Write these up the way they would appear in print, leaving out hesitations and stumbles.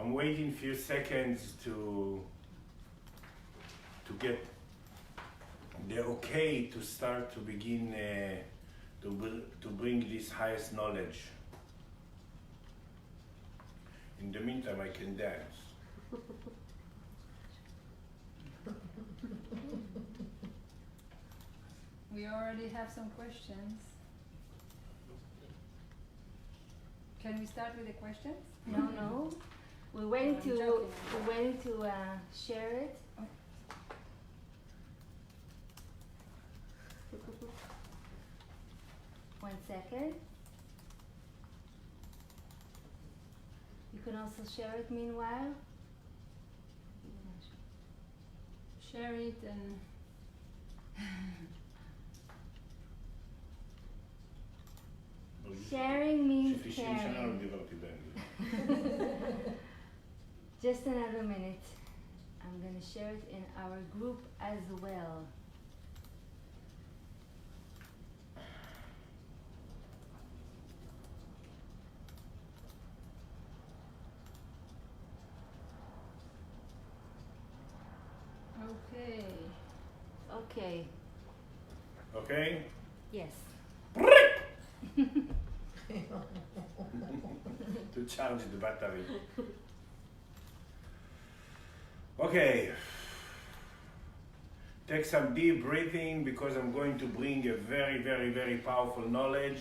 I'm waiting a few seconds to get the okay to start to begin to bring this highest knowledge. In the meantime, I can dance. We already have some questions. Can we start with the questions? No. We're waiting to share it. One second. You can also share it meanwhile. Share it and sharing means caring. Just another minute. I'm going to share it in our group as well. okay. Okay. Okay? Yes. To charge the battery. Okay. Take some deep breathing because I'm going to bring a very, very, very powerful knowledge.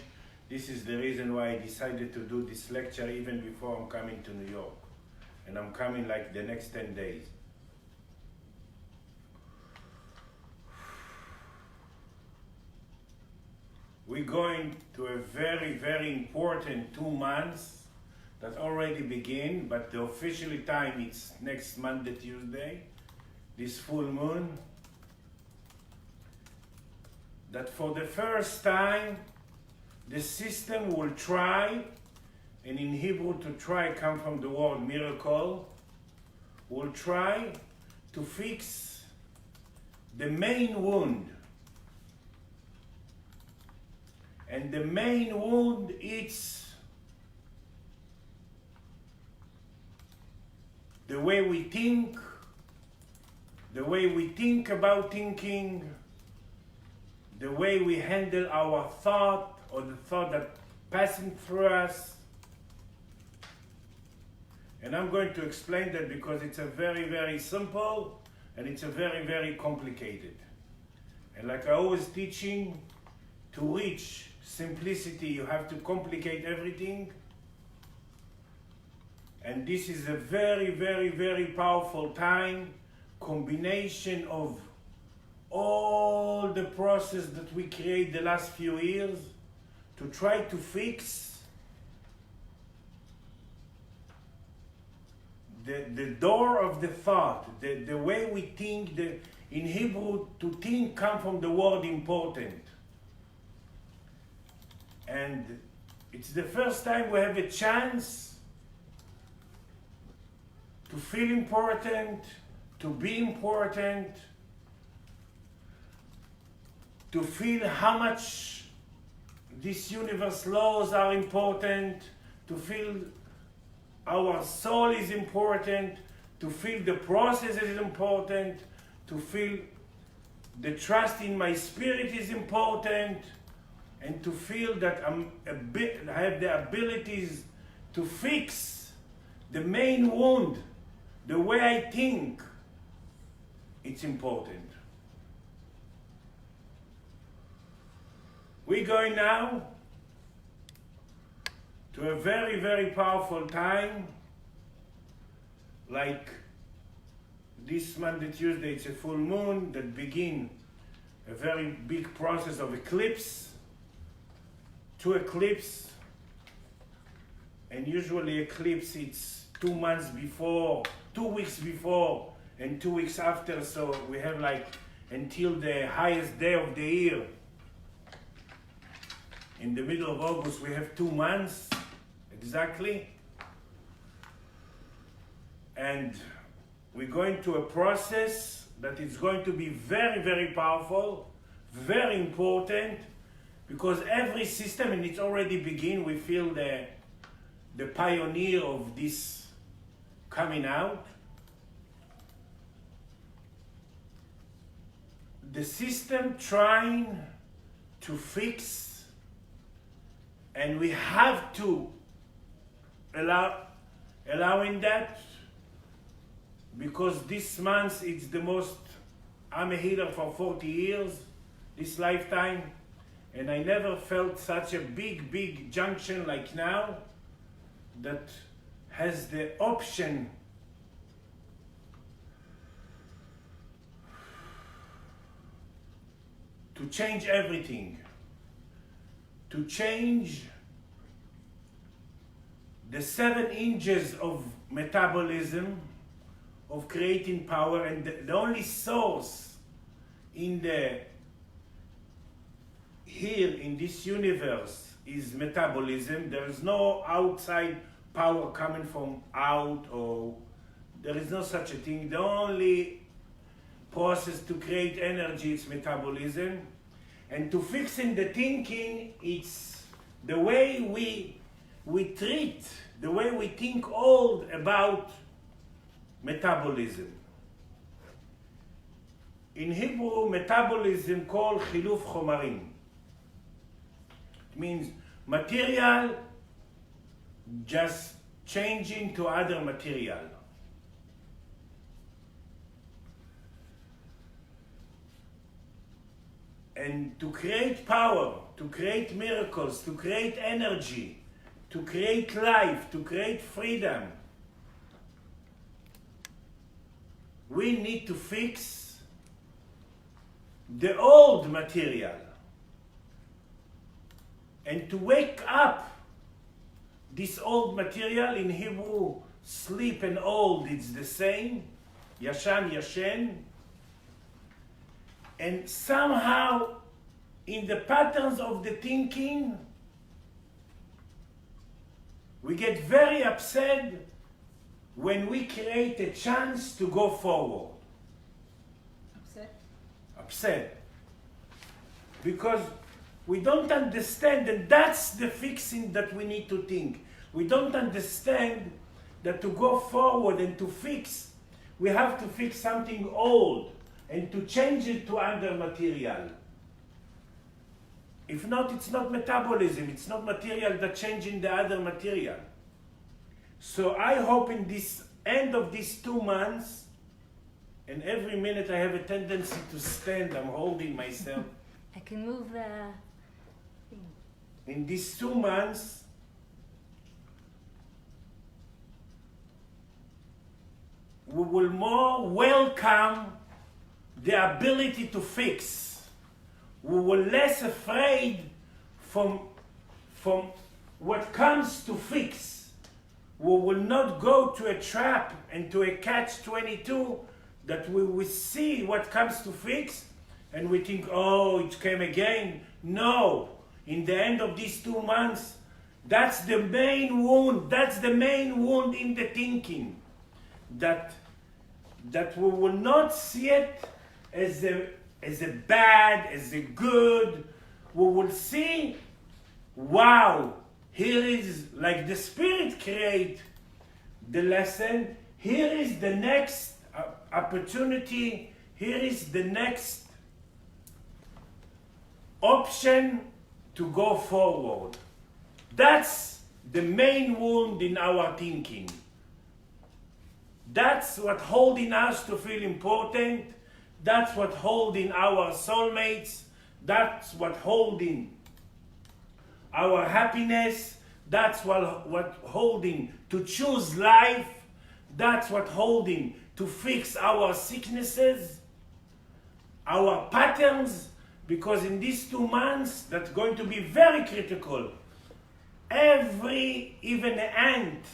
This is the reason why I decided to do this lecture even before I'm coming to New York. And I'm coming like the next 10 days. We're going to a very, very important 2 months that already begin, but the official time it's next Monday, Tuesday, this full moon. That for the first time, the system will try, and in Hebrew to try come from the word miracle, will try to fix the main wound. And the main wound is the way we think about thinking, the way we handle our thought or the thought that passing through us. And I'm going to explain that because it's a very, very simple and it's a very, very complicated. And like I always teaching, to reach simplicity, you have to complicate everything. And this is a very, very, very powerful time, combination of all the process that we create the last few years to try to fix the door of the thought, the way we think. In Hebrew, to think comes from the word important. And it's the first time we have a chance to feel important, to be important, to feel how much these universe laws are important, to feel our soul is important, to feel the process is important, to feel the trust in my spirit is important, and to feel that I have the abilities to fix the main wound, the way I think, it's important. We're going now to a very, very powerful time, like this Monday, Tuesday, it's a full moon that begin a very big process of eclipse. 2 eclipse, and usually eclipse it's 2 months before, 2 weeks before, and 2 weeks after, so we have like until the highest day of the year. In the middle of August we have 2 months, exactly. And we're going to a process that is going to be very, very powerful, very important, because every system, and it's already begin, we feel the pioneer of this coming out. The system trying to fix, and we have to allowing that, because this month it's the most, I'm a healer for 40 years, this lifetime, and I never felt such a big junction like now that has the option to change everything, to change the 7 inches of metabolism, of creating power, and the only source in here in this universe is metabolism. There is no outside power coming from out, or there is no such a thing. The only process to create energy is metabolism. And to fixing the thinking, it's the way we treat, the way we think old about metabolism. In Hebrew, metabolism called chiluf chomarim. It means material just changing to other material. And to create power, to create miracles, to create energy, to create life, to create freedom, we need to fix the old material. And to wake up this old material, in Hebrew, sleep and old, it's the same, yashan, yashen. And somehow, in the patterns of the thinking, we get very upset when we create a chance to go forward. Upset? Upset. Because we don't understand, and that's the fixing that we need to think. We don't understand that to go forward and to fix, we have to fix something old and to change it to other material. If not, it's not metabolism, it's not material that changing the other material. So I hope in this end of these 2 months, and every minute I have a tendency to stand, I'm holding myself. I can move the thing. In these 2 months, we will more welcome the ability to fix. We will less afraid from what comes to fix. We will not go to a trap and to a catch-22 that we will see what comes to fix and we think, oh, it came again. No, in the end of these 2 months, that's the main wound. That's the main wound in the thinking. That we will not see it as a bad, as a good. We will see, wow, here is, like the Spirit create the lesson, here is the next opportunity, here is the next option to go forward. That's the main wound in our thinking. That's what holding us to feel important. That's what holding our soulmates. That's what holding our happiness. That's what holding to choose life. That's what holding to fix our sicknesses, our patterns, because in these 2 months, that's going to be very critical. Even an ant,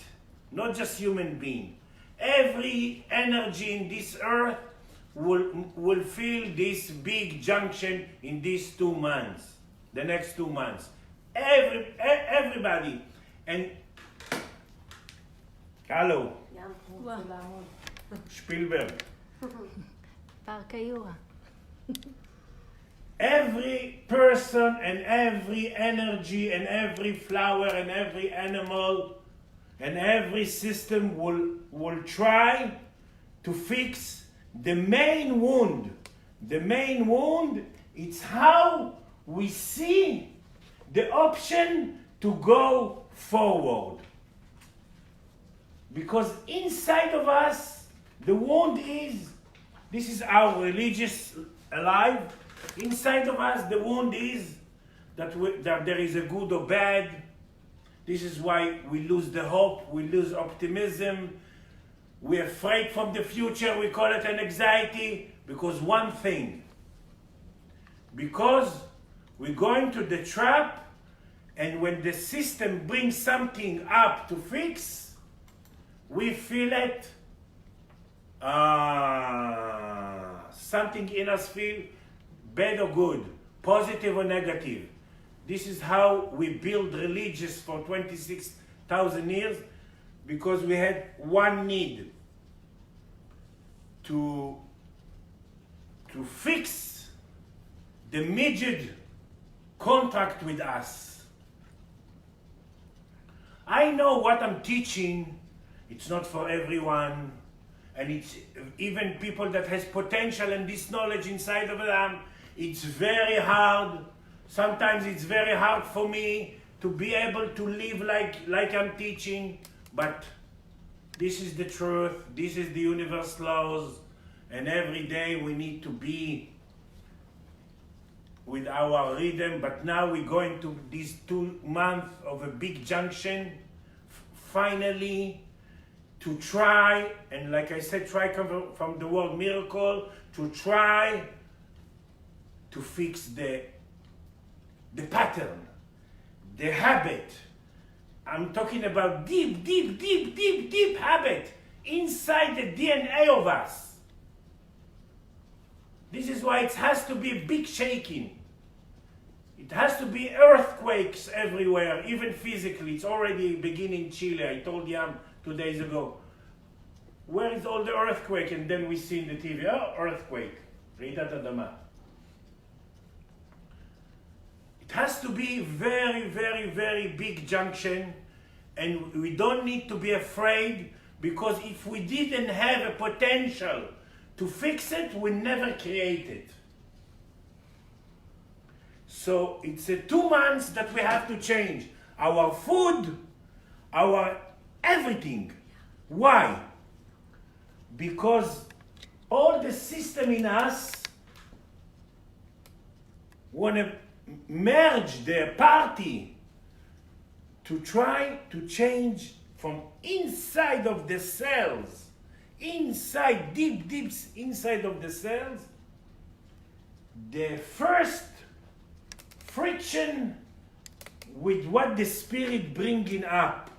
not just human being, every energy in this earth will feel this big junction in these 2 months, the next 2 months. Everybody. And hello, Spielberg. פארק היורה. Every person and every energy and every flower and every animal and every system will try to fix the main wound. The main wound, it's how we see the option to go forward. Because inside of us, the wound is, this is our religious life. Inside of us, the wound is that there is a good or bad. This is why we lose the hope, we lose optimism. We're afraid from the future, we call it an anxiety, because one thing. Because we go into the trap, and when the system brings something up to fix, we feel it. Something in us feel bad or good, positive or negative. This is how we build religious for 26,000 years, because we had one need to fix the immediate contact with us. I know what I'm teaching, it's not for everyone, and it's even people that has potential and this knowledge inside of them, it's very hard. Sometimes it's very hard for me to be able to live like I'm teaching, but this is the truth, this is the universe laws, and every day we need to be with our rhythm. But now we're going to these 2 months of a big junction, finally, to try, and like I said, try come from the word miracle, to try to fix the pattern, the habit. I'm talking about deep habit inside the DNA of us. This is why it has to be big shaking. It has to be earthquakes everywhere, even physically. It's already beginning in Chile. I told Yam 2 days ago, where is all the earthquake? And then we see in the TV, oh, earthquake, Reidat Adama. It has to be very big junction, and we don't need to be afraid, because if we didn't have a potential to fix it, we never create it. So it's 2 months that we have to change our food, our everything. Why? Because all the system in us want to merge their party to try to change from inside of the cells, inside, deep inside of the cells, the first friction with what the spirit bringing up,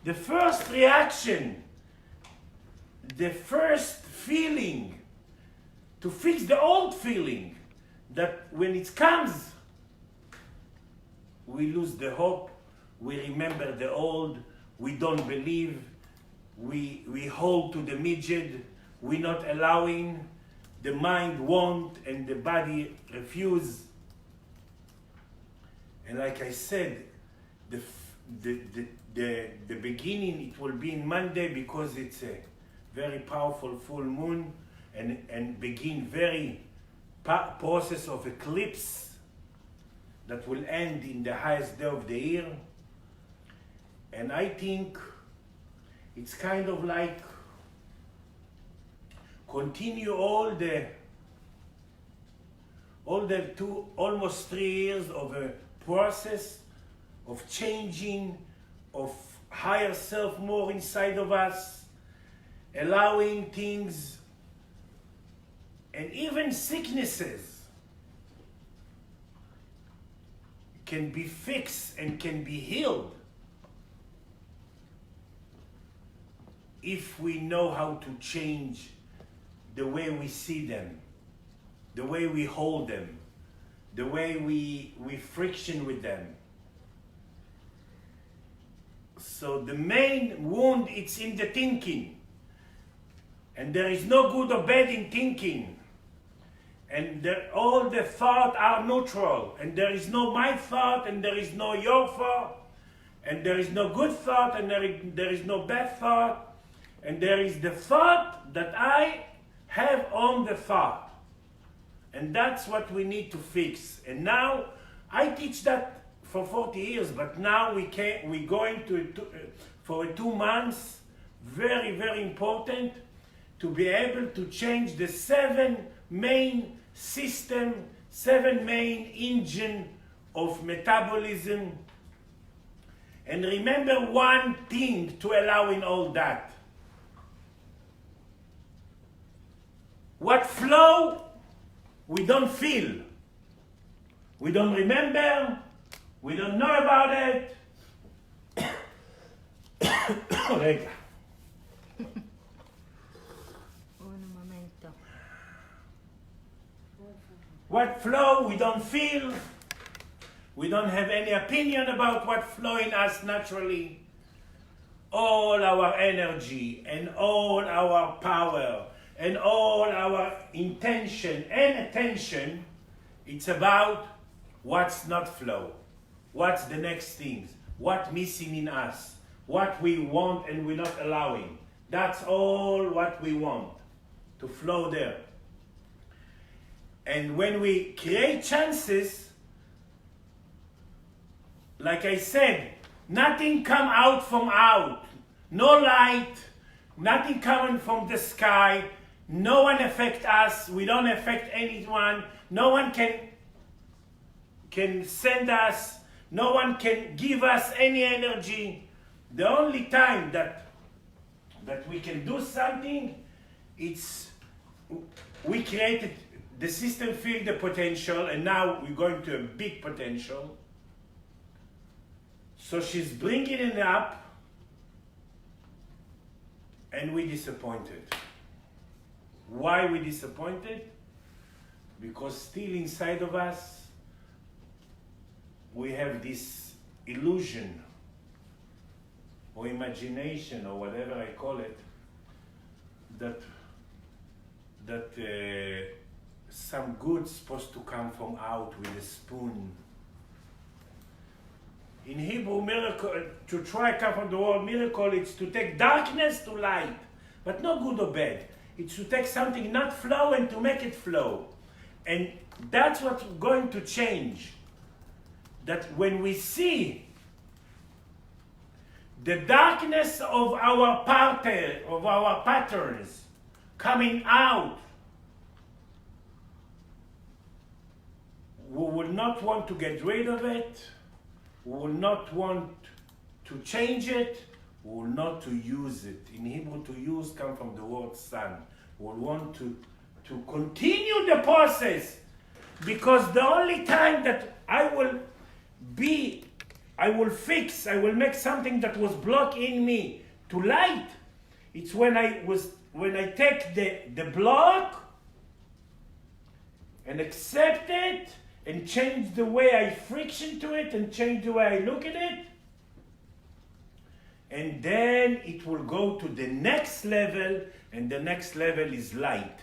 the first reaction, the first feeling, to fix the old feeling, that when it comes, we lose the hope, we remember the old, we don't believe, we hold to the midget, we're not allowing, the mind won't and the body refuse. And like I said, the beginning, it will be in Monday, because it's a very powerful full moon, and begin very process of eclipse that will end in the highest day of the year. And I think it's kind of like continue all the almost 3 years of a process of changing, of higher self more inside of us, allowing things, and even sicknesses can be fixed and can be healed if we know how to change the way we see them, the way we hold them, the way we friction with them. So the main wound, it's in the thinking. And there is no good or bad in thinking. And all the thoughts are neutral. And there is no my thought and there is no your thought. and there is no good thought, and there is no bad thought, and there is the thought that I have on the thought. And that's what we need to fix. And now, I teach that for 40 years, but now we're going for 2 months, very, very important, to be able to change the 7 main system, 7 main engine of metabolism. And remember one thing to allow in all that. What flow, we don't feel. We don't remember. We don't know about it. Rega. Un momento. What flow, we don't feel. We don't have any opinion about what flow in us naturally. All our energy and all our power and all our intention and attention, it's about what's not flow. What's the next things? What's missing in us? What we want and we're not allowing. That's all what we want, to flow there. And when we create chances, like I said, nothing come out from out. No light, nothing coming from the sky. No one affect us. We don't affect anyone. No one can send us. No one can give us any energy. The only time that we can do something, it's we created the system, feel the potential, and now we're going to a big potential. So she's bringing it up, and we're disappointed. Why we disappointed? Because still inside of us, we have this illusion or imagination or whatever I call it, that some good's supposed to come from out with a spoon. In Hebrew, miracle, to try to come from the word miracle, it's to take darkness to light, but not good or bad. It's to take something not flow and to make it flow. And that's what's going to change. That when we see the darkness of our patterns coming out, we will not want to get rid of it. We will not want to change it. We will not to use it. In Hebrew, to use comes from the word son. We will want to continue the process, because the only time that I will make something that was blocked in me to light, it's when I take the block and accept it and change the way I friction to it and change the way I look at it. And then it will go to the next level, and the next level is light.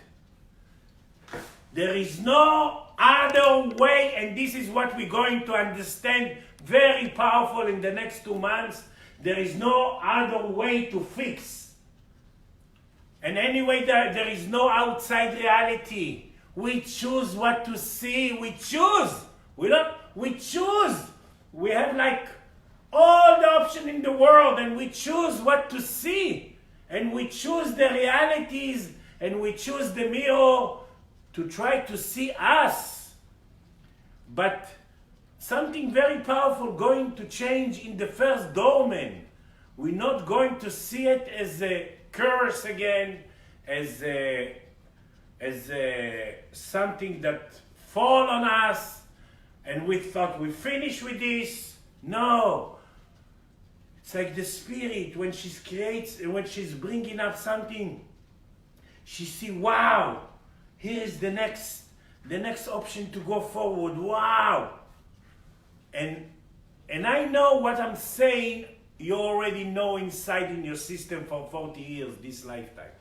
There is no other way, and this is what we're going to understand very powerful in the next 2 months. There is no other way to fix. And anyway, there is no outside reality. We choose what to see. We choose. We choose. We have like all the options in the world, and we choose what to see. And we choose the realities, and we choose the mirror to try to see us. But something very powerful going to change in the first domain. We're not going to see it as a curse again, as something that fall on us, and we thought we finished with this. No. It's like the spirit, when she creates, when she's bringing up something, she see, wow, here is the next option to go forward. Wow. And I know what I'm saying, you already know inside in your system for 40 years, this lifetime.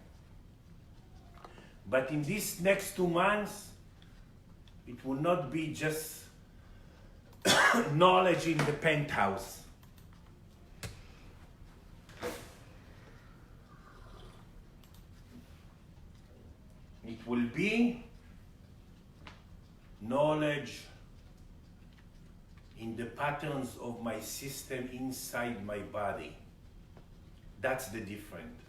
But in these next 2 months, it will not be just knowledge in the penthouse. It will be knowledge in the patterns of my system inside my body. That's the difference.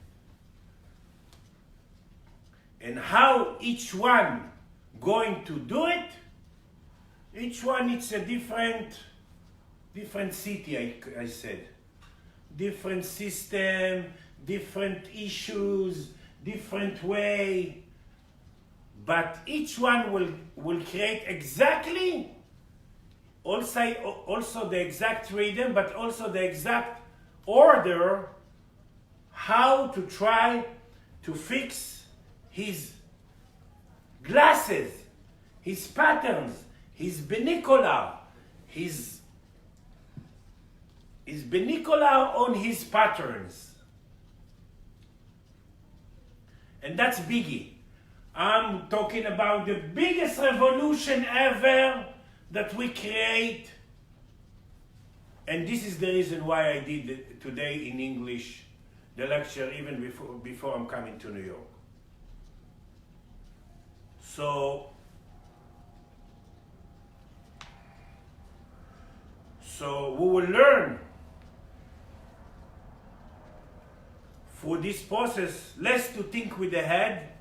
And how each one going to do it, each one it's a different city, I said. Different system, different issues, different way. But each one will create exactly also the exact rhythm, but also the exact order how to try to fix his glasses, his patterns, his binocular, his binocular on his patterns. And that's biggie. I'm talking about the biggest revolution ever that we create. And this is the reason why I did it today in English, the lecture, even before I'm coming to New York. So we will learn for this process less to think with the head,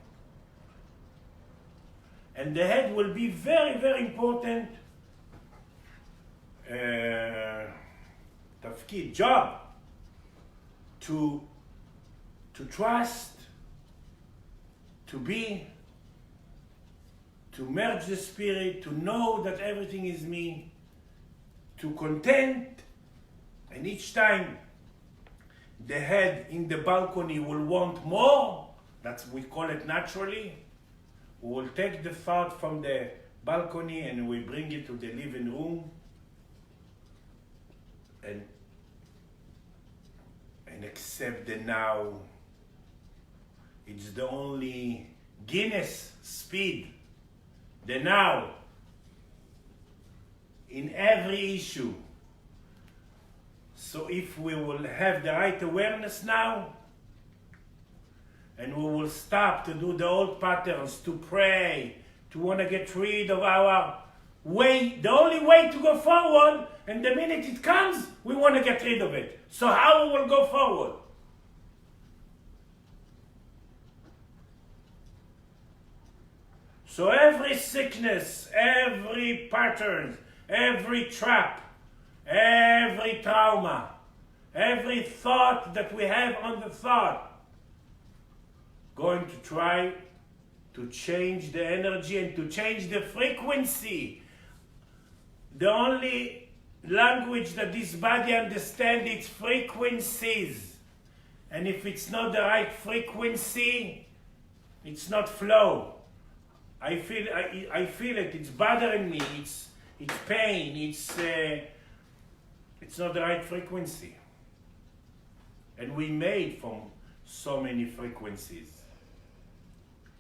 and the head will be very, very important tafkid, job to trust, to be, to merge the spirit, to know that everything is me, to content, and each time the head in the balcony will want more, that's we call it naturally, we will take the thought from the balcony and we bring it to the living room and accept the now. It's the only Guinness speed, the now, in every issue. So if we will have the right awareness now, and we will stop to do the old patterns, to pray, to want to get rid of our way, the only way to go forward, and the minute it comes, we want to get rid of it. So how we will go forward? So every sickness, every pattern, every trap, every trauma, every thought that we have on the thought, going to try to change the energy and to change the frequency. The only language that this body understands is frequencies. And if it's not the right frequency, it's not flow. I feel it, it's bothering me, it's pain, it's not the right frequency. And we made from so many frequencies.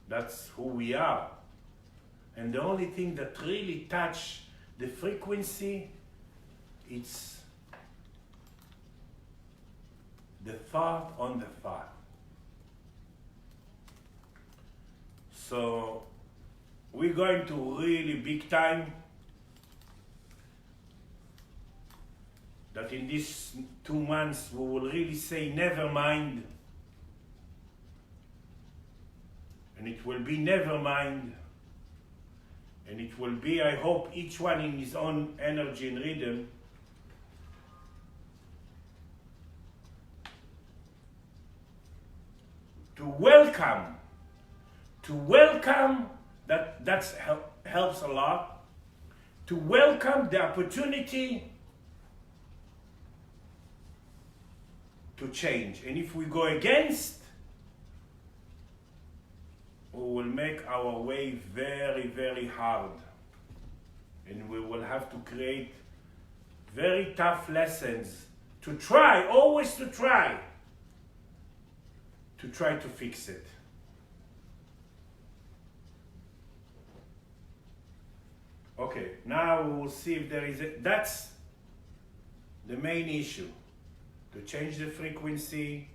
That's who we are. And the only thing that really touch the frequency, it's the thought on the thought. So we're going to really big time that in these 2 months we will really say never mind. And it will be never mind. And it will be, I hope, each one in his own energy and rhythm. To welcome, that helps a lot. To welcome the opportunity to change. And if we go against, we will make our way very, very hard. And we will have to create very tough lessons to try, always to try to fix it. Okay, now we will see if there is that's the main issue. To change the frequency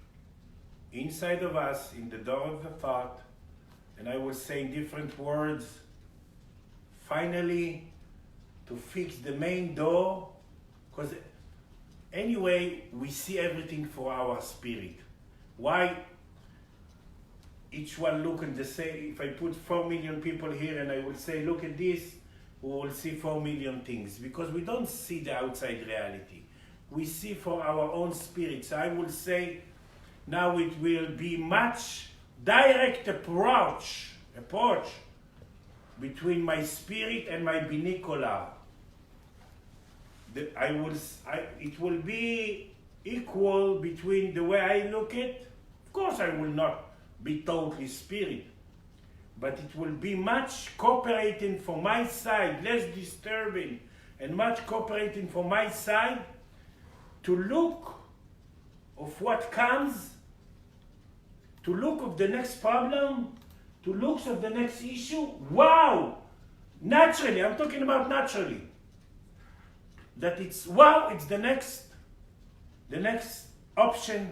inside of us, in the door of the thought, and I will say in different words, finally, to fix the main door, because anyway, we see everything for our spirit. Why each one look and say, if I put 4 million people here and I will say, look at this, we will see 4 million things, because we don't see the outside reality. We see for our own spirit. So I will say, now it will be much direct approach between my spirit and my binocular. It will be equal between the way I look at. Of course, I will not be totally spirit, but it will be much cooperating from my side, less disturbing, and much cooperating from my side to look of what comes, to look of the next problem, to look of the next issue. Wow! Naturally, I'm talking about naturally. That it's wow, it's the next option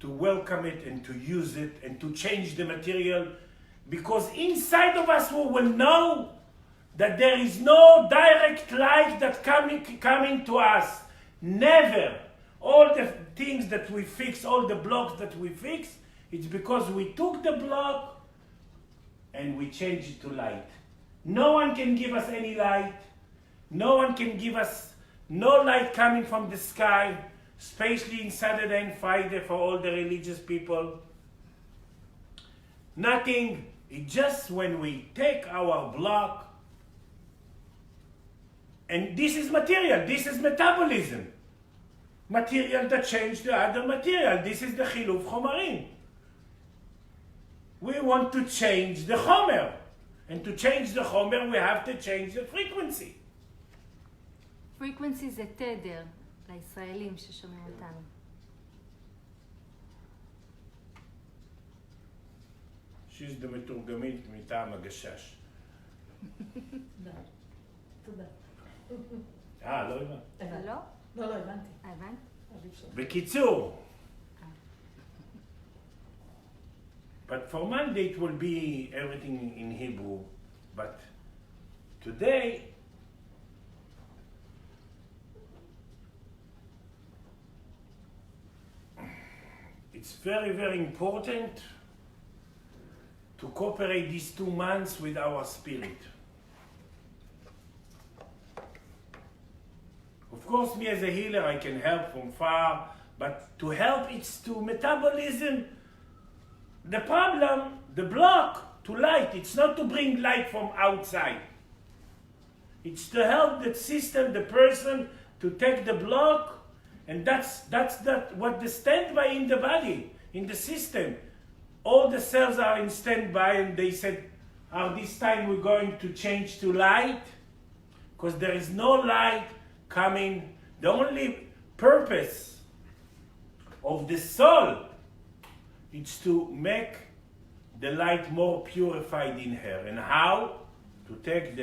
to welcome it and to use it and to change the material, because inside of us we will know that there is no direct light that coming to us. Never. All the things that we fix, all the blocks that we fix, it's because we took the block and we changed it to light. No one can give us any light. No one can give us no light coming from the sky, especially in Saturday and Friday for all the religious people. Nothing. It's just when we take our block, and this is material, this is metabolism. Material that change the other material. This is the chiluf chomarim. We want to change the chomer. And to change the chomer, we have to change the frequency. frequency זה תדר לישראלים ששומעים אותנו. She's the מתורגמית מטעם הגשש. תודה. לא הבנת. לא? לא, הבנתי. הבנת? בקיצור, but for Monday it will be everything in Hebrew, but today it's very, very important to cooperate these 2 months with our spirit. Of course, me as a healer, I can help from far, but to help, it's to metabolism. The problem, the block to light, it's not to bring light from outside. It's to help the system, the person, to take the block, and that's what the standby in the body, in the system. All the cells are in standby, and they said, this time we're going to change to light, because there is no light coming. The only purpose of the soul is to make the light more purified in her. And how? To take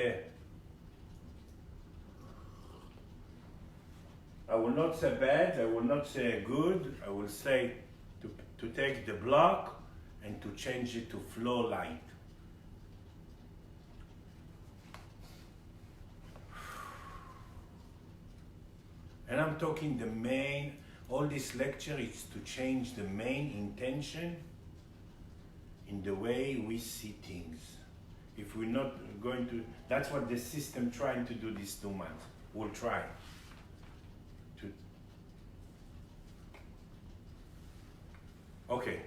I will not say bad, I will not say good, I will say to take the block and to change it to flow light. And I'm talking the main, all this lecture is to change the main intention in the way we see things. If we're not going to, that's what the system trying to do these 2 months. We'll try. Okay.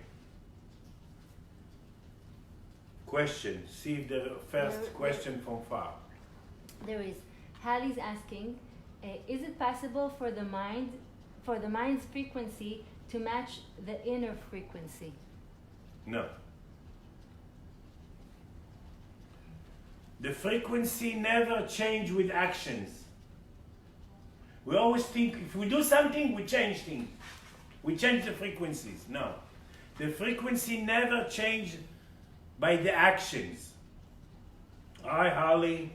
Question. See if the first question from far. There is. Hallie's asking, is it possible for the mind's frequency to match the inner frequency? No. The frequency never change with actions. We always think if we do something, we change things. We change the frequencies. No. The frequency never change by the actions. Hi, Holly.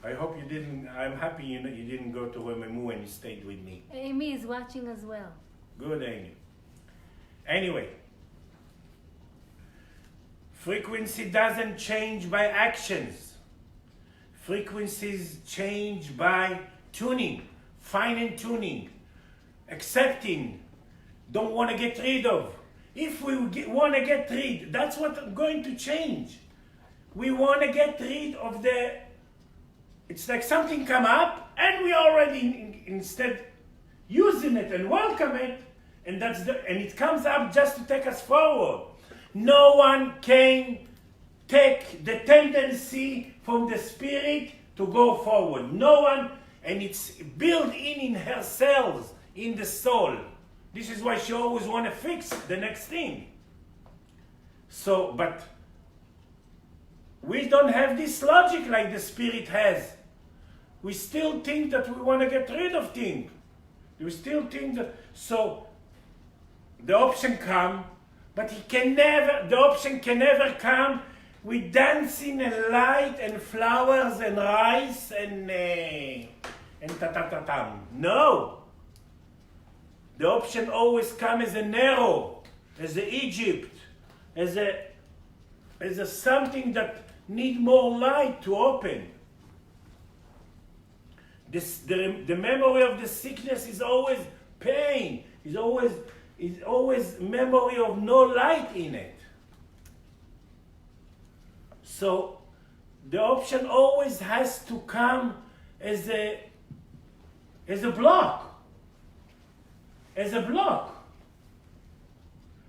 I hope you didn't, I'm happy you didn't go to Rememu and you stayed with me. Amy is watching as well. Good, Amy. Anyway, frequency doesn't change by actions. Frequencies change by tuning, fine tuning, accepting, don't want to get rid of. If we want to get rid, that's what's going to change. We want to get rid of it's like something come up and we already instead using it and welcome it, and it comes up just to take us forward. No one can take the tendency from the spirit to go forward. No one, and it's built in her cells, in the soul. This is why she always want to fix the next thing. So, but we don't have this logic like the spirit has. We still think that we want to get rid of things. We still think that, so the option come, but the option can never come with dancing and light and flowers and rice and ta-ta-ta-tam. No. The option always comes as a narrow, as a Egypt, as a something that need more light to open. The memory of the sickness is always pain. Is always memory of no light in it. So the option always has to come as a block. As a block.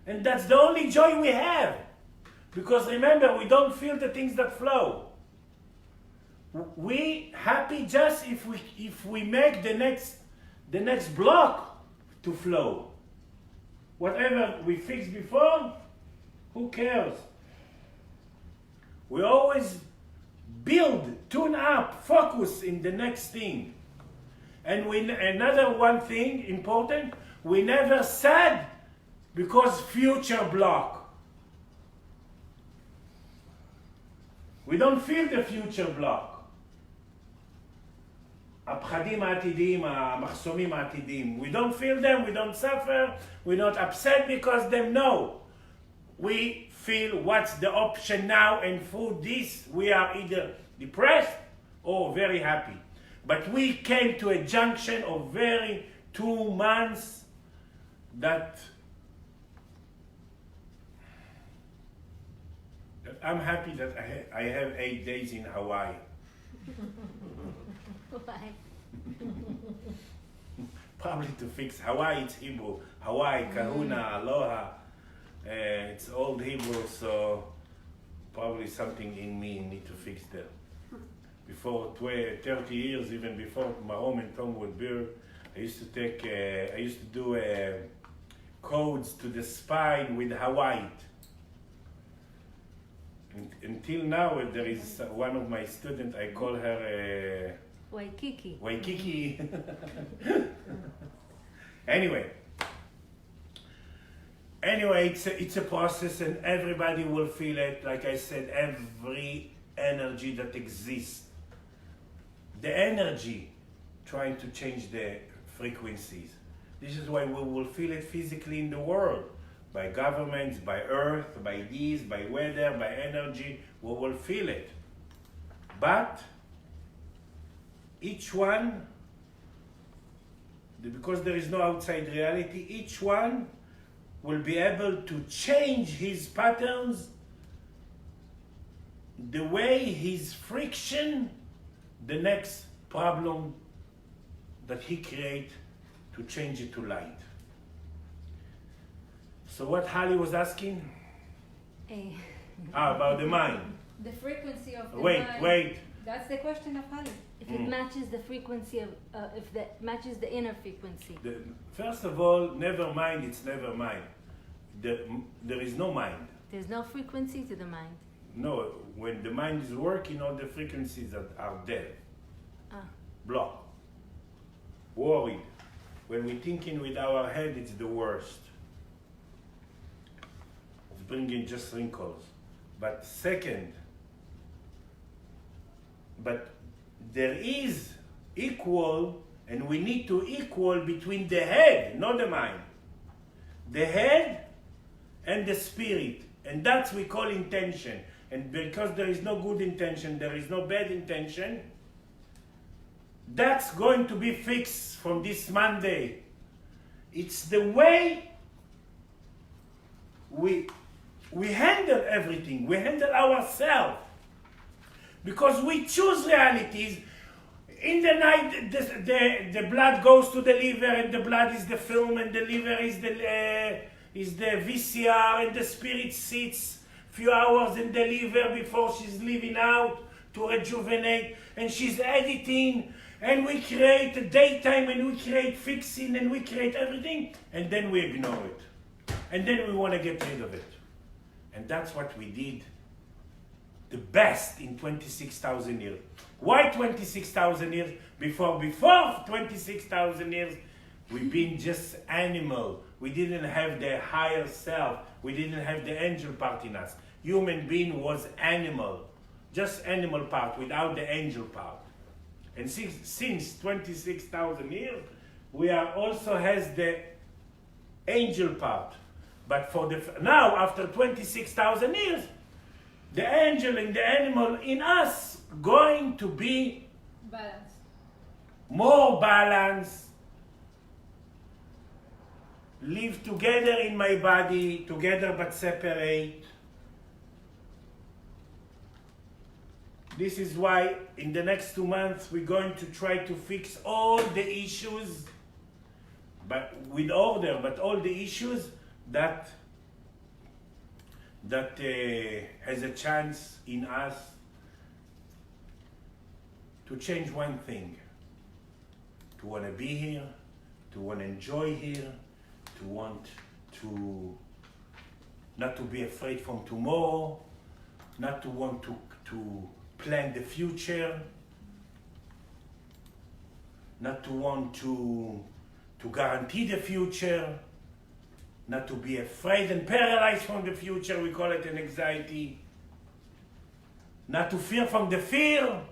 And that's the only joy we have. Because remember, we don't feel the things that flow. We happy just if we make the next block to flow. Whatever we fixed before, who cares? We always build, tune up, focus in the next thing. And another one thing important, we never sad because future block. We don't feel the future block. הפחדים העתידיים, המחסומים העתידיים. We don't feel them, we don't suffer, we're not upset because them, no. We feel what's the option now, and through this we are either depressed or very happy. But we came to a junction of 2 months that I'm happy that I have 8 days in Hawaii. Why? Probably to fix Hawaii. It's Hebrew. Hawaii, Kahuna, Aloha. It's old Hebrew, so probably something in me need to fix there. Before 30 years, even before Marom and Tom were born, I used to do codes to the spine with Hawaii. Until now, there is one of my students, I call her Waikiki. Waikiki. Anyway, it's a process, and everybody will feel it. Like I said, every energy that exists, the energy trying to change the frequencies. This is why we will feel it physically in the world. By governments, by earth, by this, by weather, by energy, we will feel it. But each one, because there is no outside reality, each one will be able to change his patterns, the way his friction, the next problem that he create, to change it to light. So what Hali was asking? About the mind. The frequency of the Wait. mind. That's the question of Hali. If it matches the frequency of, if that matches the inner frequency. First of all, never mind, it's never mind. There is no mind. There's no frequency to the mind. No, when the mind is working, all the frequencies are dead. Blocked. Worried. When we're thinking with our head, it's the worst. It's bringing just wrinkles. But second, there is equal, and we need to equal between the head, not the mind. The head and the spirit. And that's we call intention. And because there is no good intention, there is no bad intention, that's going to be fixed from this Monday. It's the way we handle everything. We handle ourselves. Because we choose realities. In the night, the blood goes to the liver, and the blood is the film, and the liver is the VCR, and the spirit sits few hours in the liver before she's leaving out to rejuvenate, and she's editing, and we create a daytime, and we create fixing, and we create everything, and then we ignore it. And then we want to get rid of it. And that's what we did the best in 26,000 years. Why 26,000 years? Before 26,000 years, we've been just animal. We didn't have the higher self. We didn't have the angel part in us. Human being was animal. Just animal part without the angel part. And since 26,000 years, we are also has the angel part. But for now, after 26,000 years, the angel and the animal in us going to be Balance. more balanced, live together in my body, together but separate. This is why in the next 2 months we're going to try to fix all the issues, but with order, but all the issues that has a chance in us to change one thing. To want to be here, to want to enjoy here, to want to not to be afraid from tomorrow, not to want to plan the future, not to want to guarantee the future, not to be afraid and paralyzed from the future, we call it an anxiety, not to fear from the fear,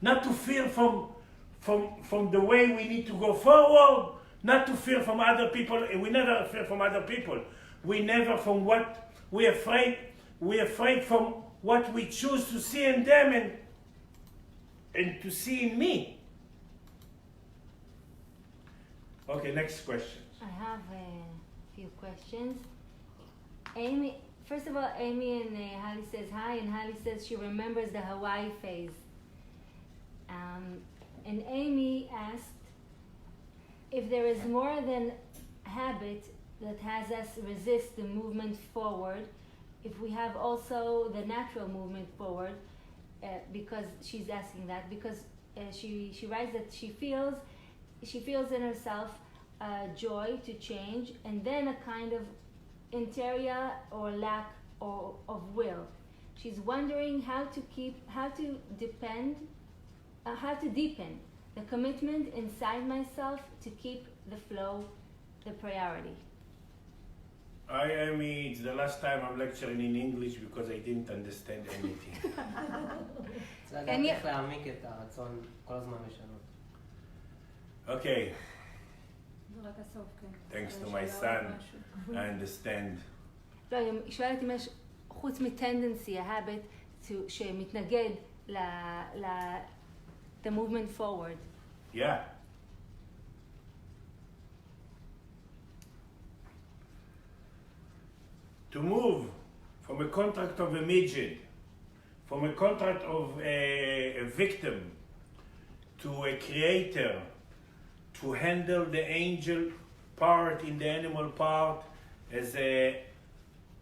not to fear from the way we need to go forward, not to fear from other people. We never fear from other people. We never from what we're afraid. We're afraid from what we choose to see in them and to see in me. Okay, next question. I have a few questions. Amy, first of all, Amy and Hallie says hi, and Hallie says she remembers the Hawaii phase. And Amy asked if there is more than habit that has us resist the movement forward, if we have also the natural movement forward, because she's asking that, because she writes that she feels in herself joy to change, and then a kind of interior or lack of will. She's wondering how to deepen the commitment inside myself to keep the flow the priority. Hi, Amy. It's the last time I'm lecturing in English because I didn't understand anything. זה לדעת איך להעמיק את הרצון כל הזמן לשנות. Okay. זה רק הסוף, כן. Thanks to my son, I understand. לא, היא שואלת אם יש, חוץ מטנדנסי, ההאביט, שמתנגד the movement forward. Yeah. To move from a contract of a midget, from a contract of a victim, to a creator, to handle the angel part in the animal part as a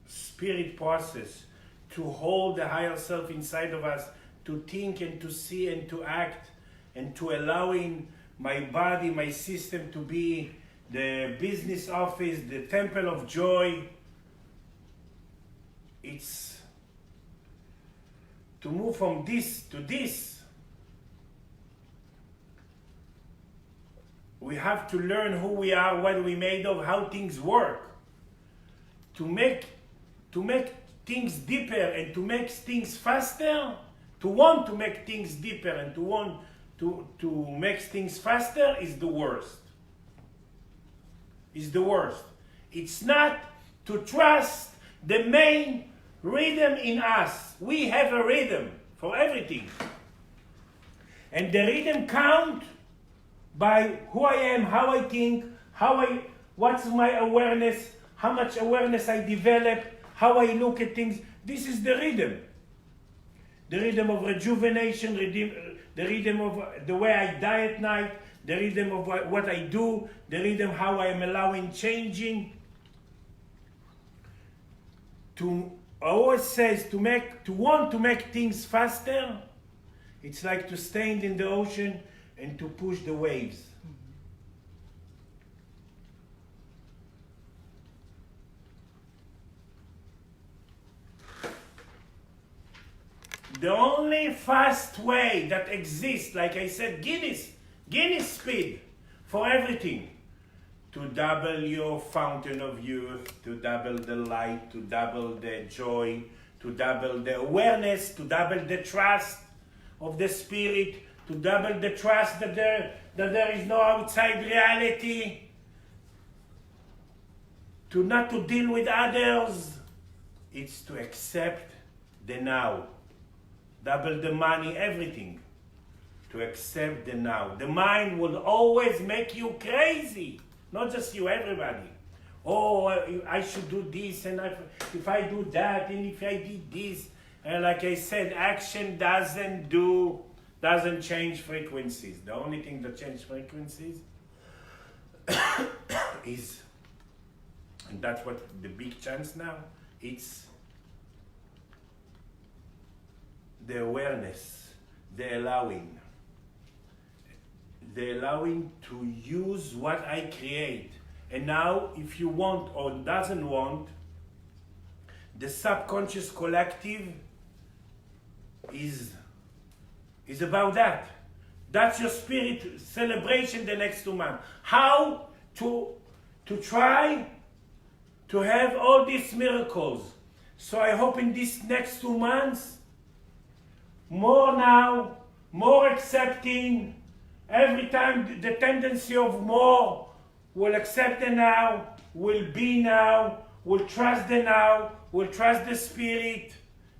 spirit process, to hold the higher self inside of us, to think and to see and to act, and to allowing my body, my system to be the business office, the temple of joy. It's to move from this to this. We have to learn who we are, what we're made of, how things work. To make things deeper and to make things faster, to want to make things deeper and to want to make things faster is the worst. It's the worst. It's not to trust the main rhythm in us. We have a rhythm for everything. And the rhythm count by who I am, how I think, what's my awareness, how much awareness I develop, how I look at things. This is the rhythm. The rhythm of rejuvenation, the rhythm of the way I die at night, the rhythm of what I do, the rhythm how I am allowing changing. I always says to want to make things faster, it's like to stand in the ocean and to push the waves. The only fast way that exists, like I said, Guinness speed for everything. To double your fountain of youth, to double the light, to double the joy, to double the awareness, to double the trust of the spirit, to double the trust that there is no outside reality, to not to deal with others. It's to accept the now. Double the money, everything. To accept the now. The mind will always make you crazy. Not just you, everybody. Oh, I should do this, and if I do that, and if I did this. And like I said, action doesn't change frequencies. The only thing that changes frequencies is, and that's what the big chance now, it's the awareness, the allowing to use what I create. And now, if you want or doesn't want, the subconscious collective is about that. That's your spirit celebration the next 2 months. How to try to have all these miracles. So I hope in these next 2 months, more now, more accepting. Every time the tendency of more will accept the now, will be now, will trust the now, will trust the spirit.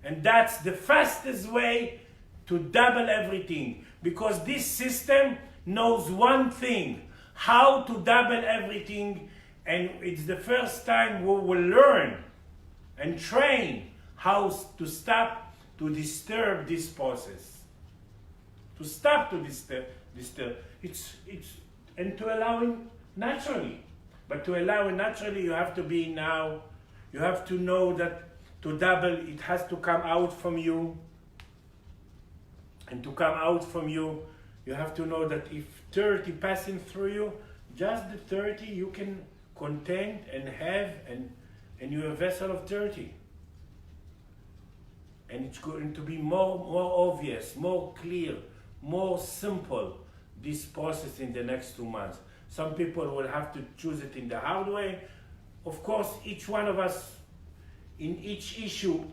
And that's the fastest way to double everything. Because this system knows one thing, how to double everything. And it's the first time we will learn and train how to stop to disturb this process. To stop to disturb. It's and to allow it naturally. But to allow it naturally, you have to be now. You have to know that to double, it has to come out from you. And to come out from you, you have to know that if 30 passing through you, just the 30 you can contain and have, and you're a vessel of 30. And it's going to be more obvious, more clear, more simple, this process in the next 2 months. Some people will have to choose it in the hard way. Of course, each one of us, in each issue,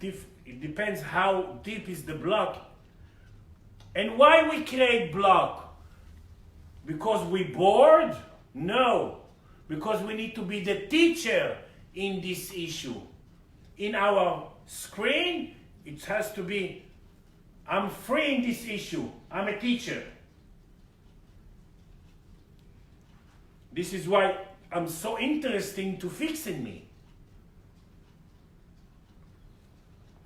it depends how deep is the block. And why we create block? Because we bored? No. Because we need to be the teacher in this issue. In our screen, it has to be, I'm free in this issue. I'm a teacher. This is why I'm so interesting to fixing me.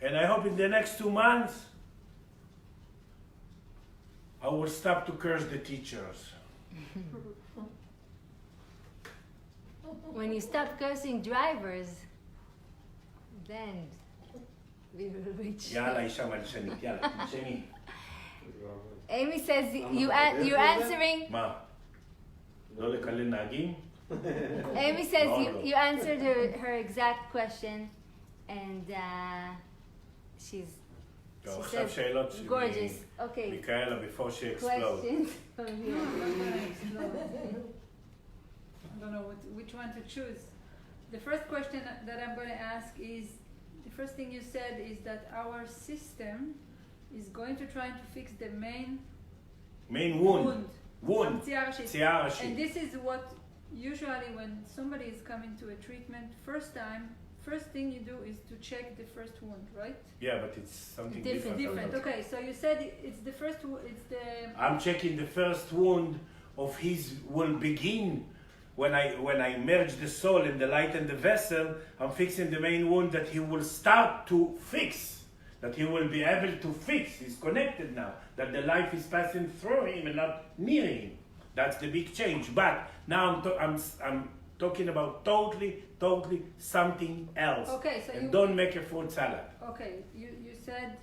And I hope in the next 2 months, I will stop to curse the teachers. When you stop cursing drivers, then we will reach. יאללה, אישה מלשנית, יאללה, תנשמי. Amy says you're answering. מה? לא לקלל נהגים? Amy says No. you answered her exact question, and she טוב, עכשיו says שאלות שלי. gorgeous. Okay. מיקאלה, before she explodes. Questions from here. I don't know which one to choose. The first question that I'm going to ask is, the first thing you said is that our system is going to try to fix the main wound. צייה ראשית. צייה ראשית. And this is what usually when somebody is coming to a treatment first thing you do is to check the first wound, right? Yeah, but it's something Different. different. Okay, so you said it's the first it's the I'm checking the first wound of his will begin when I merge the soul and the light and the vessel. I'm fixing the main wound that he will start to fix, that he will be able to fix. He's connected now, that the life is passing through him and not near him. That's the big change. But now I'm talking about totally something else. Okay, so and don't make a fruit salad. Okay, you said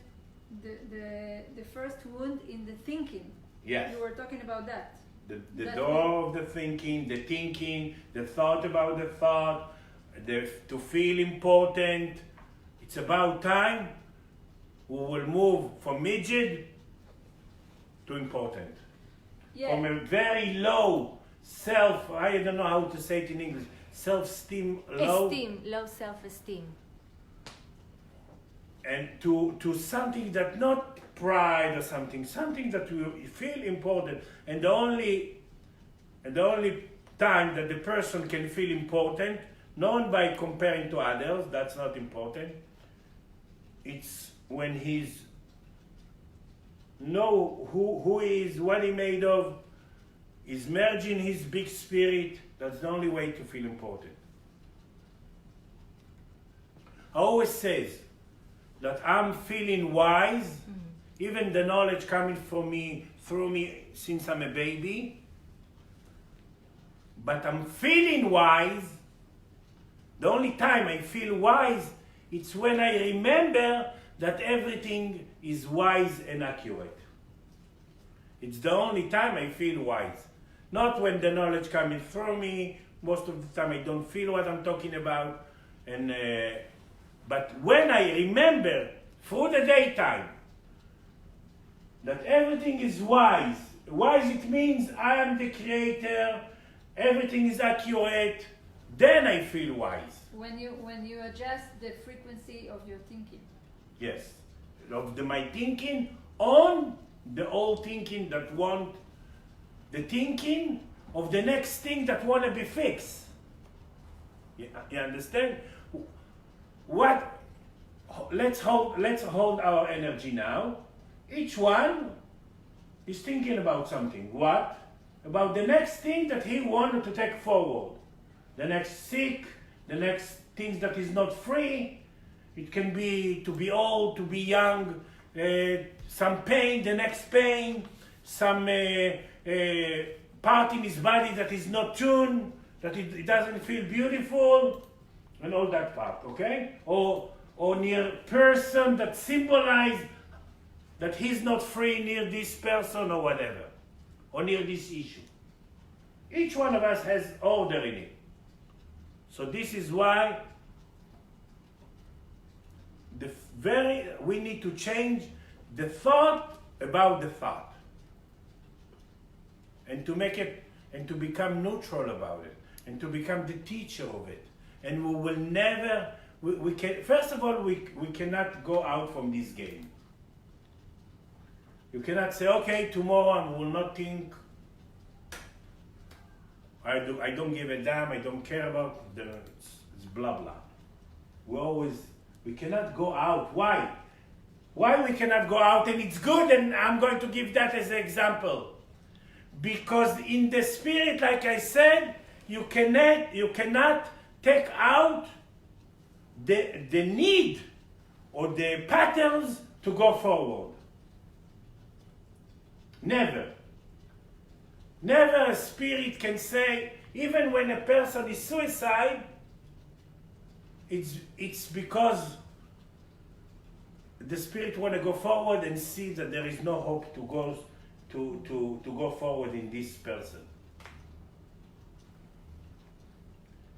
the first wound in the thinking. Yes. You were talking about that. The door of the thinking, the thought about the thought, to feel important. It's about time we will move from midget to important. Yeah. From a very low self, I don't know how to say it in English, self-esteem low. Low self-esteem. And to something that not pride or something that you feel important. And the only time that the person can feel important, not by comparing to others, that's not important. It's when he's know who he is, what he made of, is merging his big spirit. That's the only way to feel important. I always says that I'm feeling wise, even the knowledge coming from me, through me since I'm a baby, but I'm feeling wise. The only time I feel wise, it's when I remember that everything is wise and accurate. It's the only time I feel wise. Not when the knowledge coming through me. Most of the time I don't feel what I'm talking about. But when I remember through the daytime that everything is wise, it means I am the creator, everything is accurate, then I feel wise. When you adjust the frequency of your thinking. Yes, of my thinking on the old thinking that want the thinking of the next thing that want to be fixed. You understand? What? Let's hold our energy now. Each one is thinking about something. What? About the next thing that he wanted to take forward. The next sick, the next things that is not free. It can be to be old, to be young, some pain, the next pain, some part in his body that is not tuned, that it doesn't feel beautiful, and all that part, okay? Or near person that symbolize that he's not free near this person or whatever, or near this issue. Each one of us has order in it. So this is why we need to change the thought about the thought, and to make it, and to become neutral about it, and to become the teacher of it. And we will never, we can, first of all, we cannot go out from this game. You cannot say, okay, tomorrow I will not think, I don't give a damn, I don't care about it's blah blah. We cannot go out. Why? Why we cannot go out? And it's good, and I'm going to give that as an example. Because in the spirit, like I said, you cannot take out the need or the patterns to go forward. Never. Never a spirit can say, even when a person is suicide, it's because the spirit want to go forward and see that there is no hope to go forward in this person.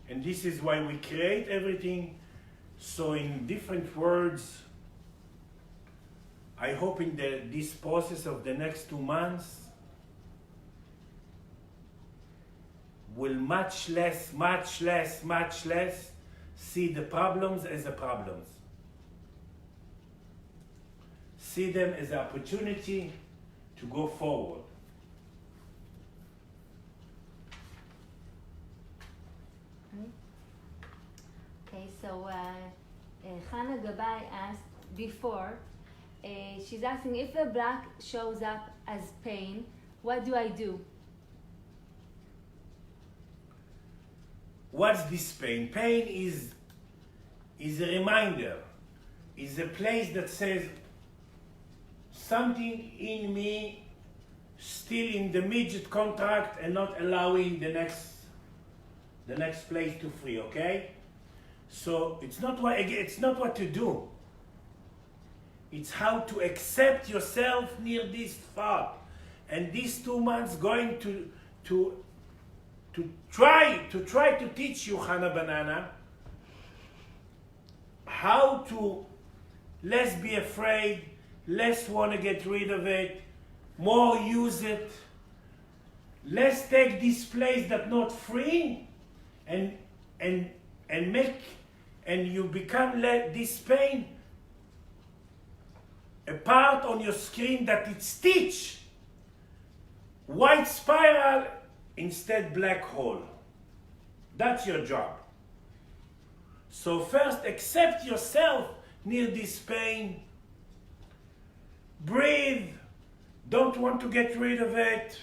And this is why we create everything. So in different words, I hope in this process of the next 2 months, will much less see the problems as the problems. See them as an opportunity to go forward. so Hannah Gabai asked before, she's asking if the black shows up as pain, what do I do? What's this pain? Pain is a reminder, is a place that says something in me still in the midget contract and not allowing the next place to free, okay? So it's not what to do. It's how to accept yourself near this thought. And these 2 months going to try to teach you, Hannah Banana, how to less be afraid, less want to get rid of it, more use it, less take this place that not free, and you become this pain a part on your screen that it's teach white spiral instead black hole. That's your job. So first accept yourself near this pain. Breathe. Don't want to get rid of it.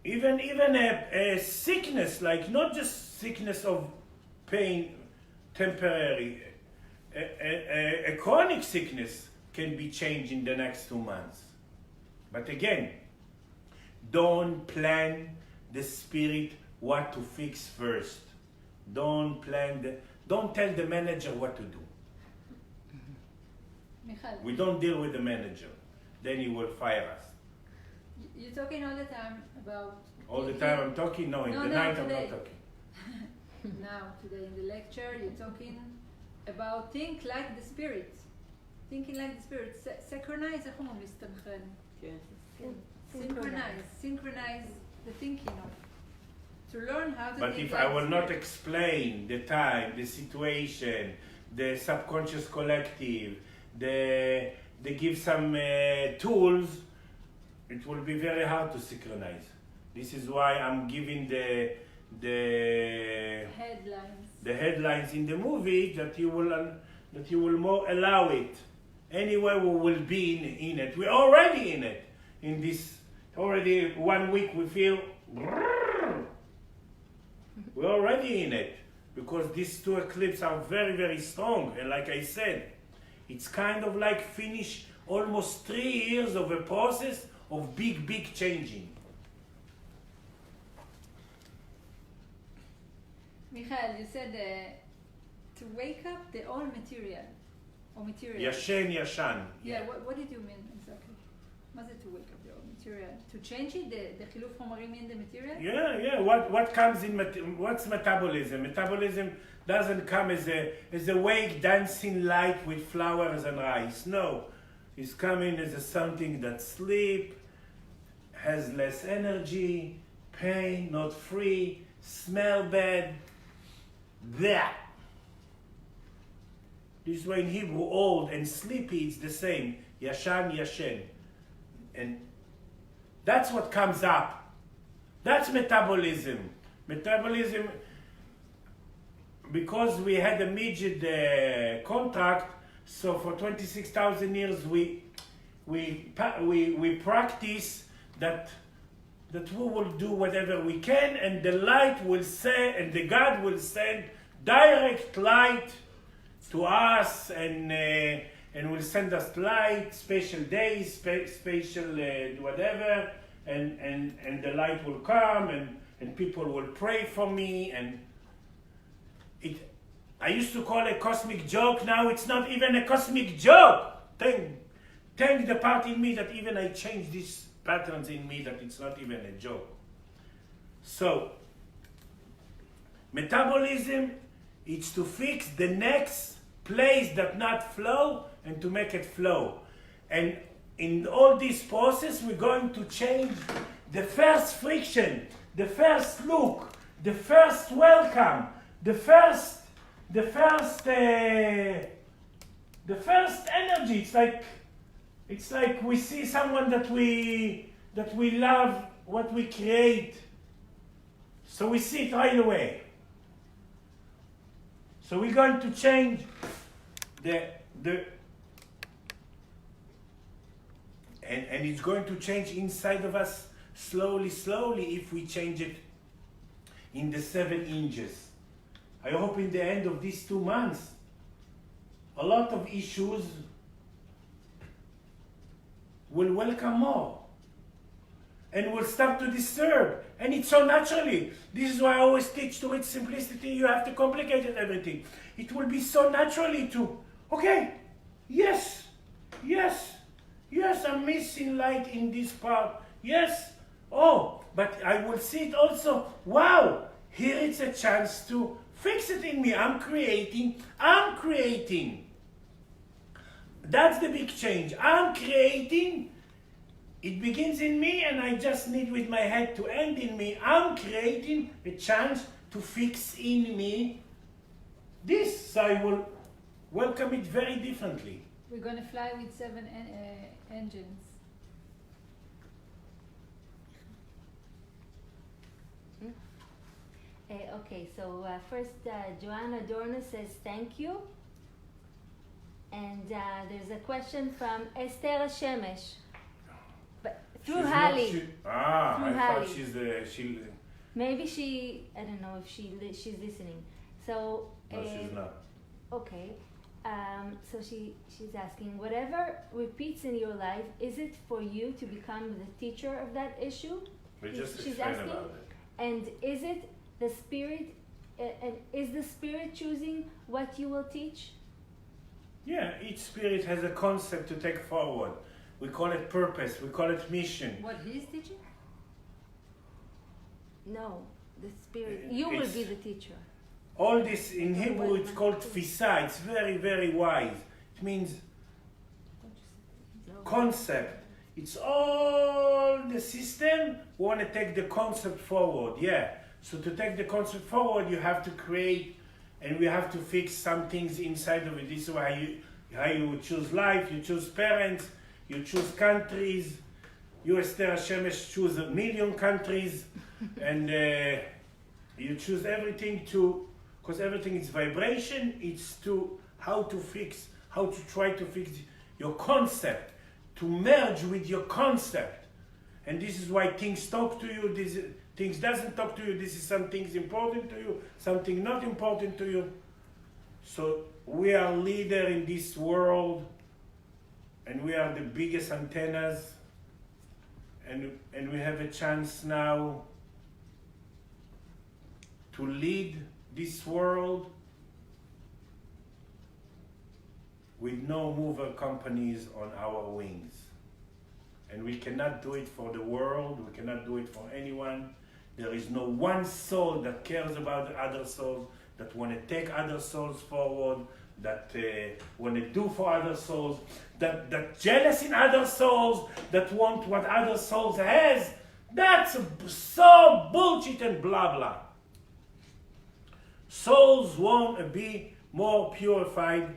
Even a sickness, like not just sickness of pain, temporary, a chronic sickness can be changed in the next 2 months. But again, don't plan the spirit what to fix first. Don't tell the manager what to do. Michal, We don't deal with the manager. Then he will fire us. you're talking all the time about... All the time I'm talking? No, in No, the no, night today. I'm not talking. Now, today in the lecture, you're talking about think like the spirit. Thinking like the spirit. Synchronize, איך אומרים להסתנכרן? Synchronize the thinking of. To learn how to But think if like I will the not spirit. explain the time, the situation, the subconscious collective, they give some tools, it will be very hard to synchronize. This is why I'm giving the headlines in the movie that you will more allow it. Anyway, we will be in it. We're already in it. In this already 1 week we feel we're already in it because these 2 eclipses are very, very strong. And like I said, it's kind of like finish almost 3 years of a process of big changing. Michael, you said to wake up the old material. Or material. Yashan. Yeah, what did you mean exactly? מה זה to wake up the old material? To change it, the חילוף חומרים in the material? Yeah. What comes in what's metabolism? Metabolism doesn't come as a wake dancing light with flowers and rice. No, it's coming as something that sleep, has less energy, pain, not free, smell bad. That. This way in Hebrew, old and sleepy, it's the same. Yashen. And that's what comes up. That's metabolism. Metabolism, because we had a midget contract, so for 26,000 years we practice that we will do whatever we can, and the light will say, and the God will send direct light to us, and will send us light, special days, special whatever, and the light will come, and people will pray for me, and I used to call it a cosmic joke. Now it's not even a cosmic joke. Thank the part in me that even I changed these patterns in me, that it's not even a joke. So metabolism, it's to fix the next place that not flow and to make it flow. And in all this process, we're going to change the first friction, the first look, the first welcome, the first energy. It's like we see someone that we love, what we create. So we see it right away. So we're going to change and it's going to change inside of us slowly, if we change it in the 7 inches. I hope in the end of these 2 months, a lot of issues will welcome more and will start to disturb. And it's so naturally. This is why I always teach to reach simplicity. You have to complicate everything. It will be so naturally to, okay, yes, I'm missing light in this part. Yes, oh, but I will see it also. Wow, here it's a chance to fix it in me. I'm creating. That's the big change. I'm creating. It begins in me, and I just need with my head to end in me. I'm creating a chance to fix in me this. So I will welcome it very differently. We're going to fly with 7 engines. Okay, so first Joanna Dorna says thank you. And there's a question from Esther Shemesh. But through Hali. I thought she. Maybe she, I don't know if she's listening. So. No, she's not. Okay. So she's asking, whatever repeats in your life, is it for you to become the teacher of that issue? We just She's explained asking. about it. And is it the spirit, and is the spirit choosing what you will teach? Yeah, each spirit has a concept to take forward. We call it purpose, we call it mission. What he's teaching? No, the spirit. You will be the teacher. All this in Hebrew, it's called tfisa. It's very, very wise. It means concept. It's all the system. We want to take the concept forward. Yeah. So to take the concept forward, you have to create, and we have to fix some things inside of it. This is how you choose life. You choose parents. You choose countries. You, Esther Shemesh, choose 1 million countries, and you choose everything because everything is vibration. It's how to try to fix your concept, to merge with your concept. And this is why things talk to you, things doesn't talk to you. This is some things important to you, something not important to you. So we are leader in this world, and we are the biggest antennas, and we have a chance now to lead this world with no mover companies on our wings. And we cannot do it for the world, we cannot do it for anyone. There is no one soul that cares about the other souls, that want to take other souls forward, that want to do for other souls, that jealous in other souls, that want what other souls has. That's so bullshit and blah blah. Souls want to be more purified,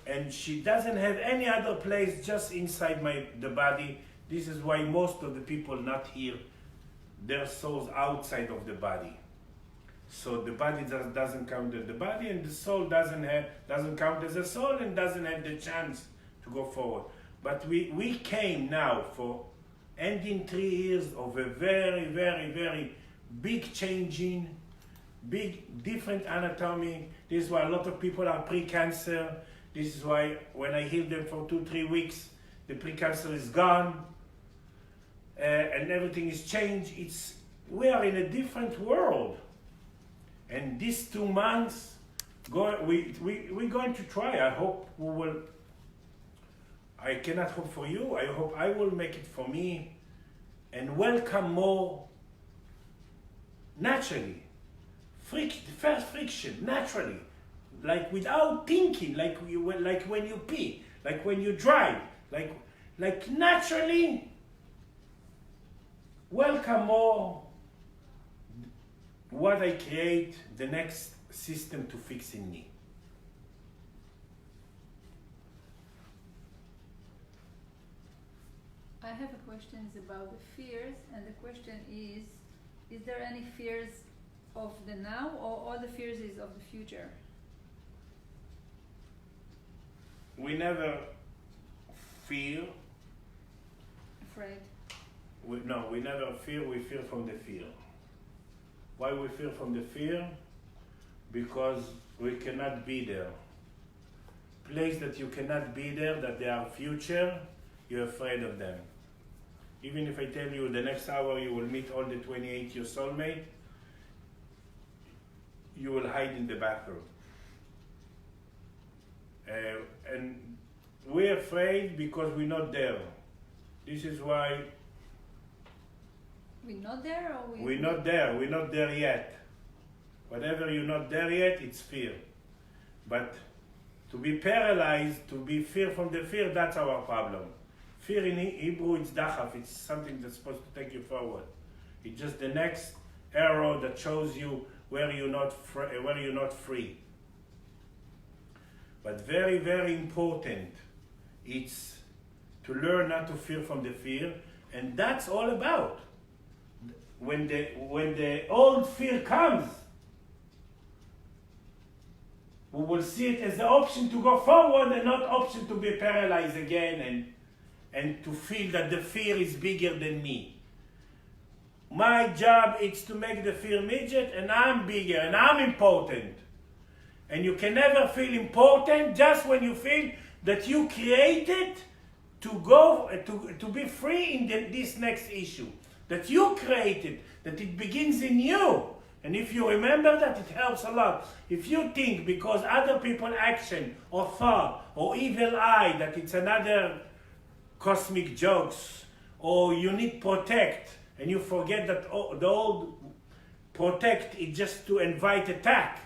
and she doesn't have any other place just inside the body. This is why most of the people not here, their souls outside of the body. So the body doesn't count as the body, and the soul doesn't count as a soul, and doesn't have the chance to go forward. But we came now for ending 3 years of a very, very, very big changing, big different anatomy. This is why a lot of people are pre-cancer. This is why when I heal them for 2-3 weeks, the pre-cancer is gone, and everything is changed. We are in a different world. And these 2 months, we're going to try. I hope we will. I cannot hope for you. I hope I will make it for me, and welcome more naturally. First friction, naturally. Like without thinking, like when you pee, like when you drive, like naturally. Welcome more what I create, the next system to fix in me. I have a question about the fears, and the question is there any fears of the now, or all the fears is of the future? We never fear. Afraid. We never fear, we fear from the fear. Why we fear from the fear? Because we cannot be there. Place that you cannot be there, that they are future, you're afraid of them. Even if I tell you the next hour you will meet all the 28 your soulmate, you will hide in the bathroom. And we're afraid because we're not there. This is why we're not there, or we're not there yet. Whatever you're not there yet, it's fear. But to be paralyzed, to be fear from the fear, that's our problem. Fear in Hebrew, it's dachaf, it's something that's supposed to take you forward. It's just the next arrow that shows you where you're not free. But very, very important, it's to learn not to fear from the fear, and that's all about. When the old fear comes, we will see it as the option to go forward and not option to be paralyzed again and to feel that the fear is bigger than me. My job is to make the fear midget, and I'm bigger and I'm important. And you can never feel important just when you feel that you created to go to be free in this next issue. That you created, that it begins in you. And if you remember that, it helps a lot. If you think because other people's action or thought or evil eye that it's another cosmic jokes, or you need protect, and you forget that the old protect is just to invite attack.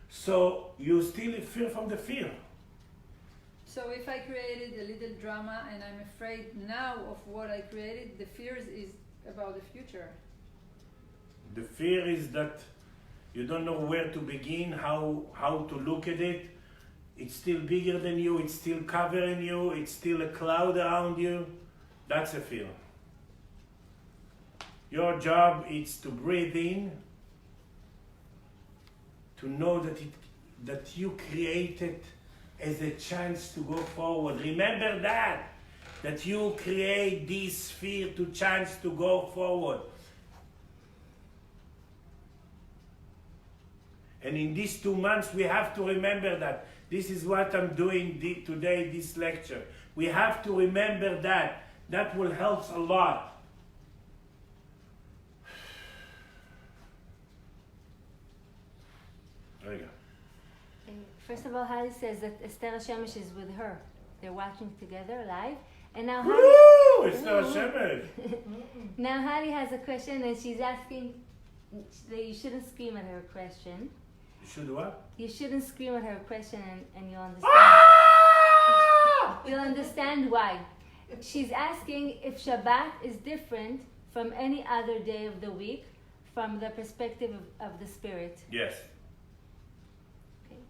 So you still fear from the fear. So if I created a little drama and I'm afraid now of what I created, the fears is about the future. The fear is that you don't know where to begin, how to look at it. It's still bigger than you, it's still covering you, it's still a cloud around you. That's a fear. Your job is to breathe in, to know that you created as a chance to go forward. Remember that you create this fear to chance to go forward. And in these 2 months, we have to remember that. This is what I'm doing today, this lecture. We have to remember that. That will help a lot. There you go. First of all, Hali says that Esther Shemesh is with her. They're watching together live. And now Woo! Esther Shemesh! Now Hali has a question, and she's asking that you shouldn't scream at her question. You should what? You shouldn't scream at her question, and you'll understand. Ah! You'll understand why. She's asking if Shabbat is different from any other day of the week from the perspective of the spirit. Yes. Okay.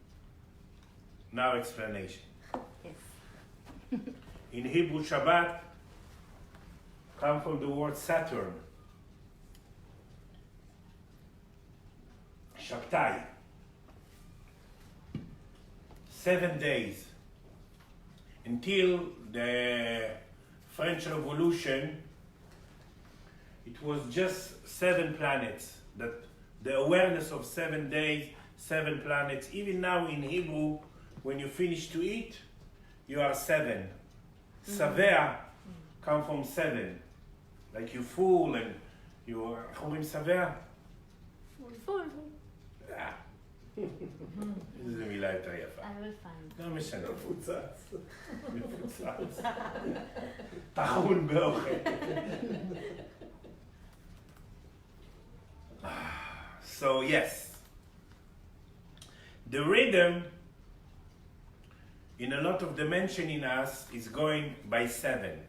Now explanation. Yes. In Hebrew, Shabbat comes from the word Saturn. Shabtai. 7 days. Until the French Revolution, it was just 7 planets. That the awareness of 7 days, 7 planets. Even now in Hebrew, when you finish to eat, you are 7. Savea come from 7. Like you full and you are, איך אומרים שבע? Full. איזה מילה יותר יפה. I will find. לא משנה. מפוצץ. מפוצץ. טחון באוכל. So yes, the rhythm in a lot of dimension in us is going by 7.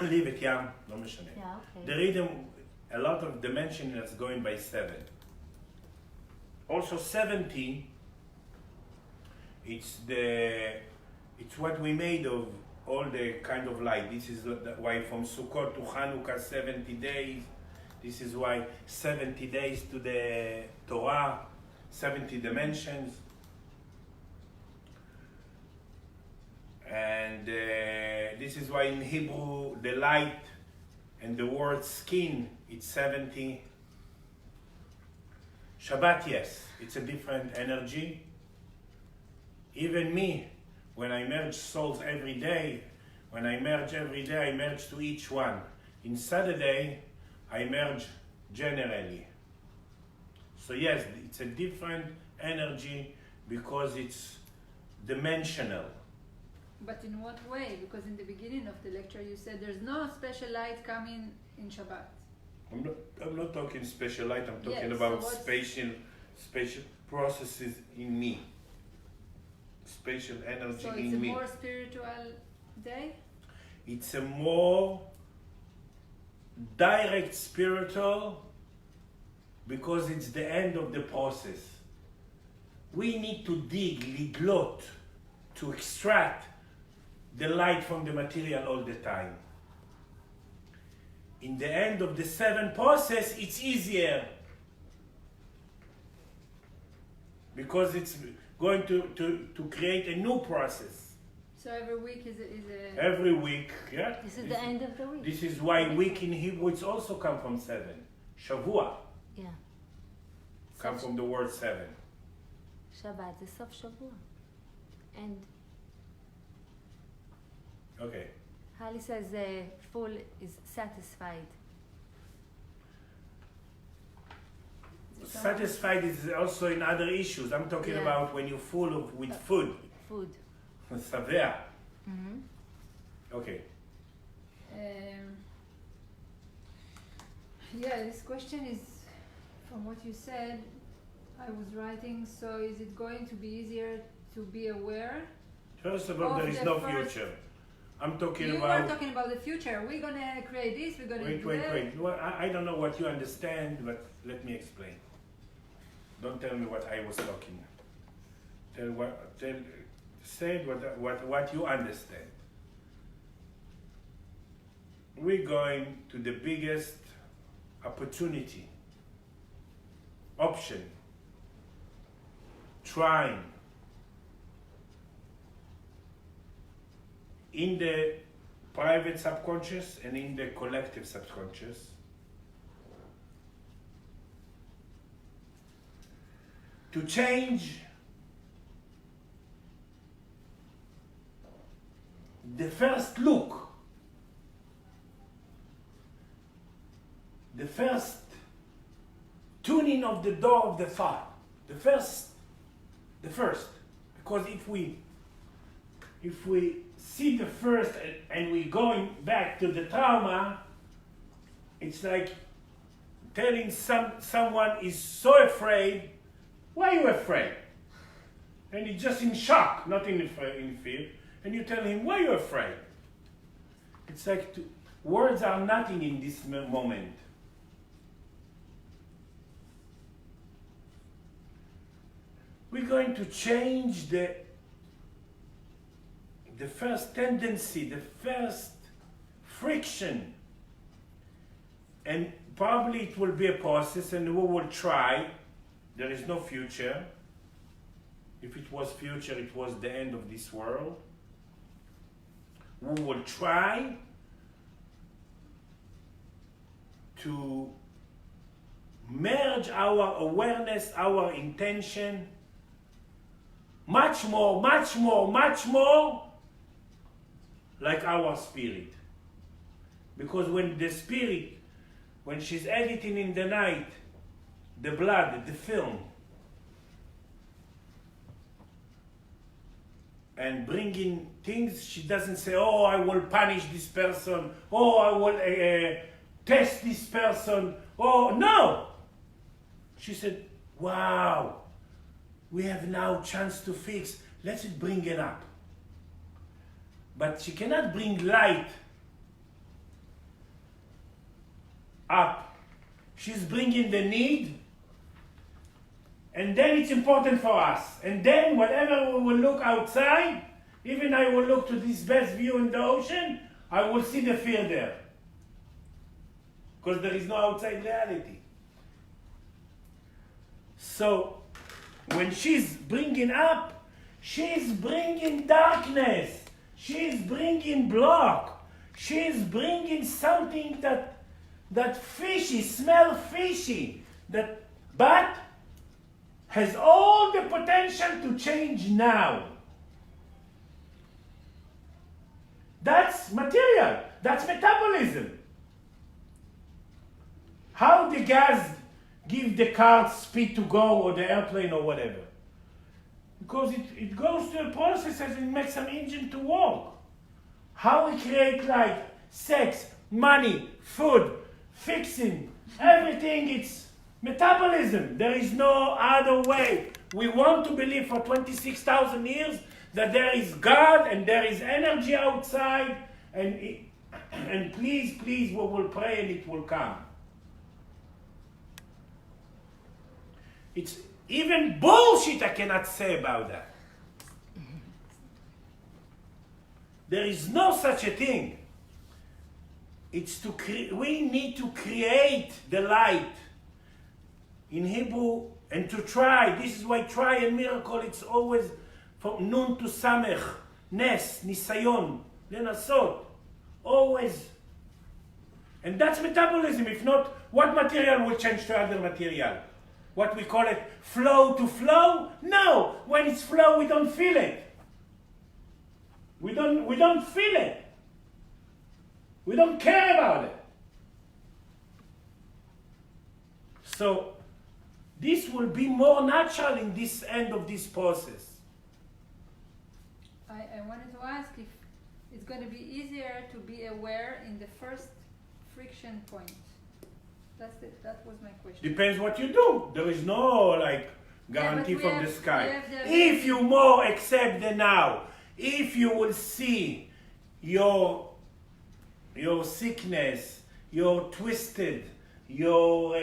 Leave it, yeah, לא משנה. Yeah, okay. The rhythm, a lot of dimension is going by 7. Also 70, it's what we made of all the kind of light. This is why from Sukkot to Hanukkah 70 days. This is why 70 days to the Torah, 70 dimensions. And this is why in Hebrew the light and the word skin, it's 70. Shabbat, yes, it's a different energy. Even me, when I merge souls every day, I merge to each one. In Saturday, I merge generally. So yes, it's a different energy because it's dimensional. But in what way? Because in the beginning of the lecture you said there's no special light coming in Shabbat. I'm not talking special light, I'm talking Yes, about so spatial processes in me. Spatial energy So it's in a me. more spiritual day? It's a more direct spiritual because it's the end of the process. We need to dig, liglot, to extract the light from the material all the time. In the end of the 7 process, it's easier because it's going to create a new process. So every week is a Every week, yeah. This is the end of the week. This is why week in Hebrew it's also come from 7. Shavua Yeah. come from the word 7. Shabbat זה סוף שבוע. And Okay. Hali says full is satisfied. Satisfied is also in other issues. I'm talking Yeah. about when you're full with food. Food. Savea. Mm-hmm. Okay. Yeah, this question is, from what you said, I was writing, so is it going to be easier to be aware? First of all, Of there is the no first- future. I'm talking You about. were talking about the future. We're gonna create this, we're gonna do that. Wait. Well, I don't know what you understand, but let me explain. Don't tell me what I was talking. Say what you understand. We're going to the biggest opportunity, option, trying in the private subconscious and in the collective subconscious to change the first look, the first tuning of the door of the thought, the first, because if we see the first and we're going back to the trauma, it's like telling someone is so afraid. Why are you afraid? And he's just in shock, not in fear. And you tell him, why are you afraid? It's like words are nothing in this moment. We're going to change the first tendency, the first friction. And probably it will be a process and we will try. There is no future. If it was future, it was the end of this world. We will try to merge our awareness, our intention, much more like our spirit. Because when the spirit, when she's editing in the night, the blood, the film, and bringing things, she doesn't say, oh, I will punish this person, oh, I will test this person, oh, no! She said, wow, we have now chance to fix, let's bring it up. But she cannot bring light up. She's bringing the need, and then it's important for us. And then whatever we will look outside, Even I will look to this best view in the ocean, I will see the fear there. Because there is no outside reality. So, when she's bringing up, she's bringing darkness. She's bringing block. She's bringing something that fishy, smell fishy, but has all the potential to change now. That's material. That's metabolism. How the gas give the car speed to go, or the airplane, or whatever? Because it goes through a process and it makes some engine to work. How we create life, sex, money, food, fixing, everything, it's metabolism. There is no other way. We want to believe for 26,000 years that there is God and there is energy outside, and please, we will pray and it will come. It's even bullshit I cannot say about that. There is no such a thing. It's we need to create the light in Hebrew and to try. This is why try and miracle, it's always from nun to samech, nes, nisayon, lenasot, always. And that's metabolism. If not, what material will change to other material? What we call it flow to flow? No, when it's flow, we don't feel it. We don't feel it. We don't care about it. So this will be more natural in this end of this process. I wanted to ask if it's going to be easier to be aware in the first friction point. That was my question. Depends what you do. There is no guarantee from the sky. If you more accept the now, if you will see your sickness, your twisted, your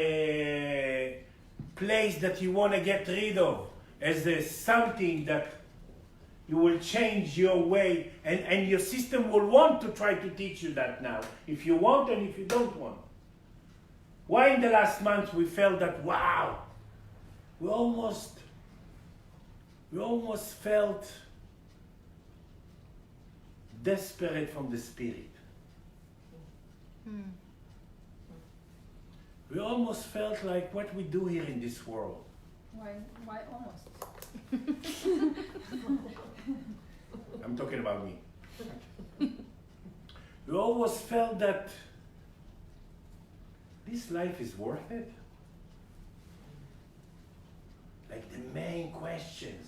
place that you want to get rid of as something that you will change your way, and your system will want to try to teach you that now, if you want and if you don't want. Why in the last month we felt that, wow, we almost felt desperate from the spirit. We almost felt like what we do here in this world. Why almost? I'm talking about me. We almost felt that this life is worth it. Like the main questions.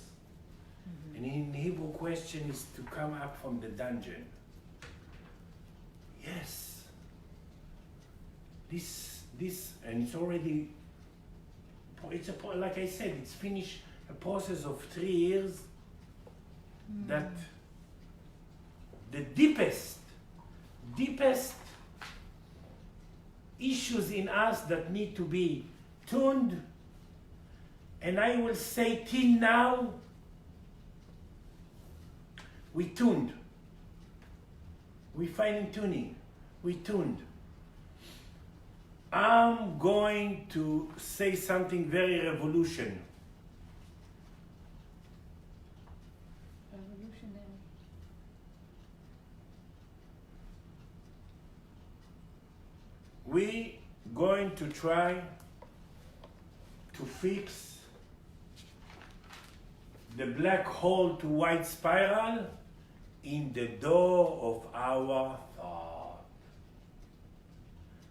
And in Hebrew, question is to come up from the dungeon. Yes. This, and it's already, like I said, it's finished a process of 3 years that the deepest issues in us that need to be tuned, and I will say till now, we tuned. We fine tuning. We tuned. I'm going to say something very revolutionary. We going to try to fix the black hole to white spiral in the door of our thought.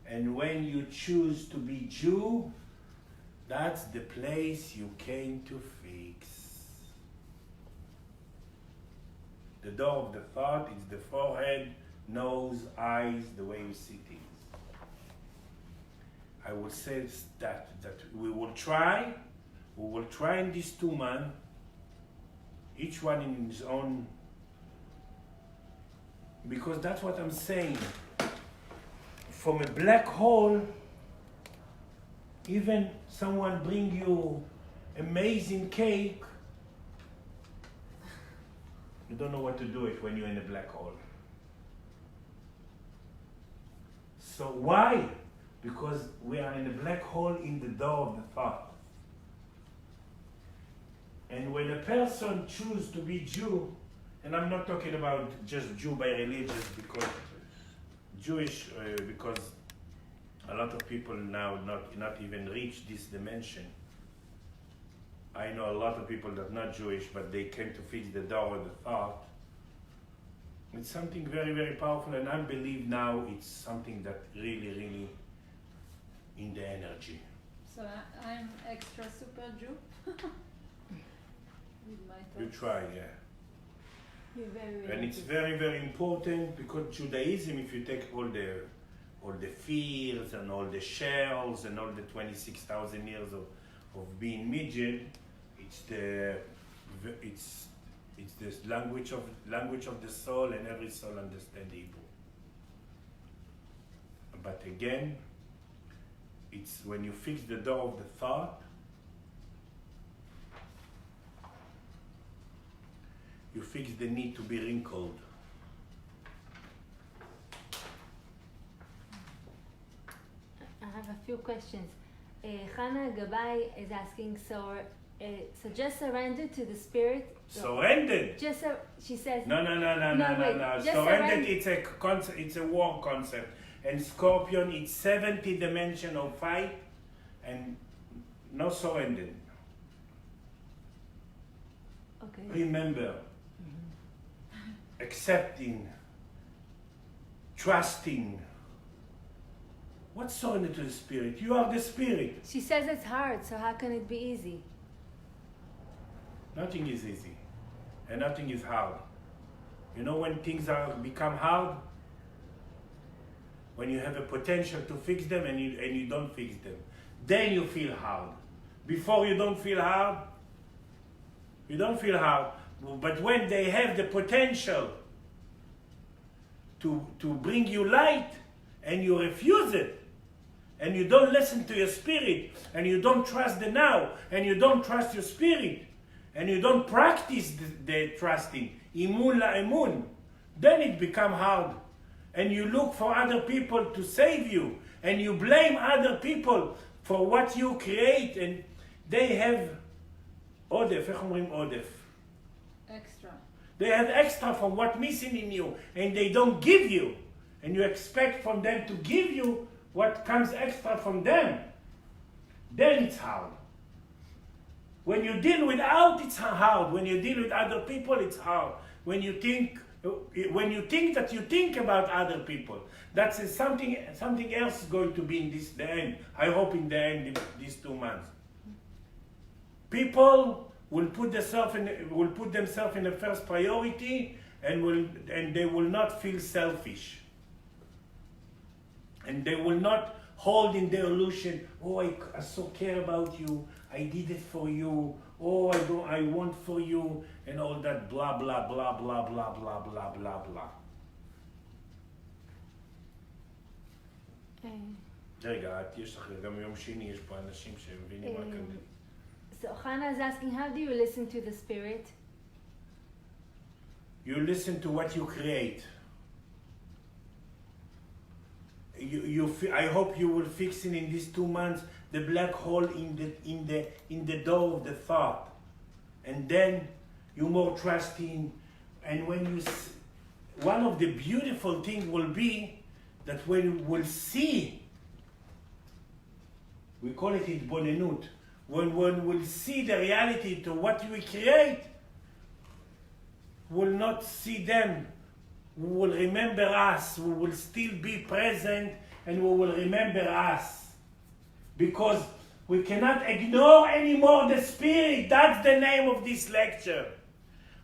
And when you choose to be Jew, that's the place you came to fix. The door of the thought is the forehead, nose, eyes, the way you see things. I will say that we will try in these 2 months, each one in his own, because that's what I'm saying. From a black hole, even someone bring you amazing cake, You don't know what to do it when you're in a black hole. So why? Because we are in a black hole in the door of the thought. And when a person chooses to be Jew, and I'm not talking about just Jew by religion, because Jewish, because a lot of people now not even reach this dimension. I know a lot of people that are not Jewish, but they came to fix the door of the thought. It's something very, very powerful, and I believe now it's something that really, really in the energy. So I'm extra super Jew. With my You thoughts. try, yeah. You're very And it's very, very important because Judaism, if you take all the fears and all the shells and all the 26,000 years of being Midget, it's the language of the soul, and every soul understands Hebrew. But again, it's when you fix the door of the thought, you fix the need to be wrinkled. I have a few questions. Hannah Gabai is asking, so just surrender to the spirit. Surrendered. She says. No. Wait, just Surrendered. It's a concept. It's a war concept. And Scorpion, it's 70 dimension of fight, and no surrendered. Okay. Remember, accepting, trusting. What's surrender to the spirit? You are the spirit. She says it's hard, so how can it be easy? Nothing is easy, and nothing is hard. You know when things become hard? When you have a potential to fix them and you don't fix them. Then you feel hard. Before you don't feel hard. You don't feel hard. But when they have the potential to bring you light and you refuse it, and you don't listen to your spirit, and you don't trust the now, and you don't trust your spirit, and you don't practice the trusting, imun la emun, then it becomes hard. And you look for other people to save you, and you blame other people for what you create, and they have odef, איך אומרים odef? Extra. They have extra from what missing in you, and they don't give you. And you expect from them to give you what comes extra from them. Then it's hard. When you deal without, it's hard. When you deal with other people, it's hard. When you think that you think about other people, that's something else is going to be in the end. I hope in the end, these 2 months. People will put themselves in the first priority, and they will not feel selfish. And they will not hold in their illusion, oh, I so care about you, I did it for you, oh, I want for you, and all that blah, blah, blah, blah, blah, blah, blah, blah, blah. רגע, יש לך גם יום שני, יש פה אנשים שמבינים רק על... So Hannah is asking, how do you listen to the spirit? You listen to what you create. I hope you will fix it in these 2 months the black hole in the door of the thought, and then you're more trusting. And when you, one of the beautiful things will be that when we'll see, we call it התבוננות, when we'll see the reality to what we create, we'll not see them. We will remember us, we will still be present, and we will remember us. Because we cannot ignore anymore the spirit. That's the name of this lecture.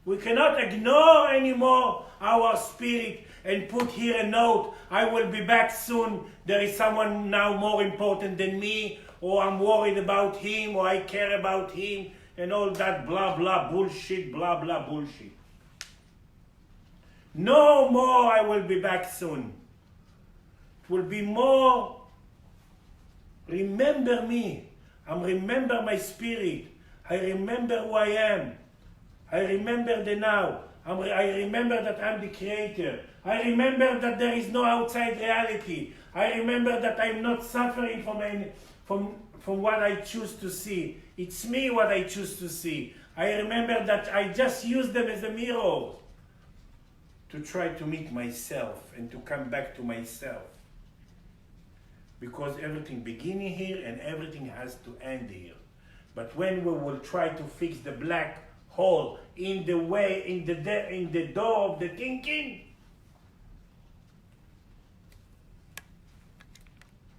We cannot ignore anymore our spirit and put here a note, I will be back soon, there is someone now more important than me, or I'm worried about him, or I care about him, and all that blah blah bullshit, blah blah bullshit. No more, I will be back soon. It will be more, remember me. I remember my spirit. I remember who I am. I remember the now. I remember that I'm the creator. I remember that there is no outside reality. I remember that I'm not suffering from what I choose to see. It's me what I choose to see. I remember that I just use them as a mirror to try to meet myself and to come back to myself. Because everything beginning here and everything has to end here. But when we will try to fix the black hole in the way, in the door of the thinking,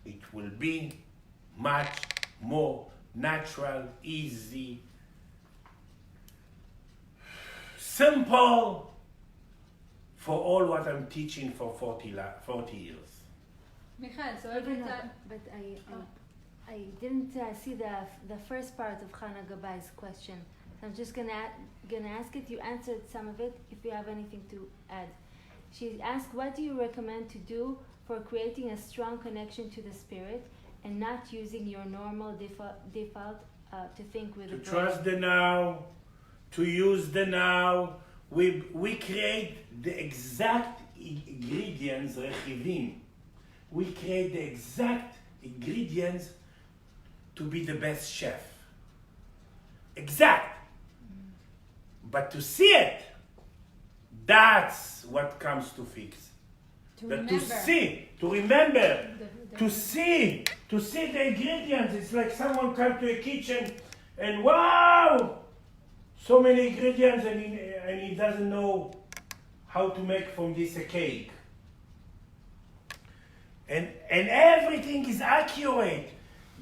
it will be much more natural, easy, simple for all what I'm teaching for 40 years. Michael, so every Even, time... but I didn't see the first part of Hannah Gabai's question. So I'm just gonna ask it. You answered some of it. If you have anything to add, she asked, "What do you recommend to do for creating a strong connection to the spirit and not using your normal default to think with the brain?" To trust the now, to use the now. We create the exact ingredients, rechivim. We create the exact ingredients to be the best chef. Exact. But to see it, that's what comes to fix. To But remember. to remember, The- to see the ingredients. It's like someone come to a kitchen and wow, so many ingredients, and he doesn't know how to make from this a cake. And everything is accurate.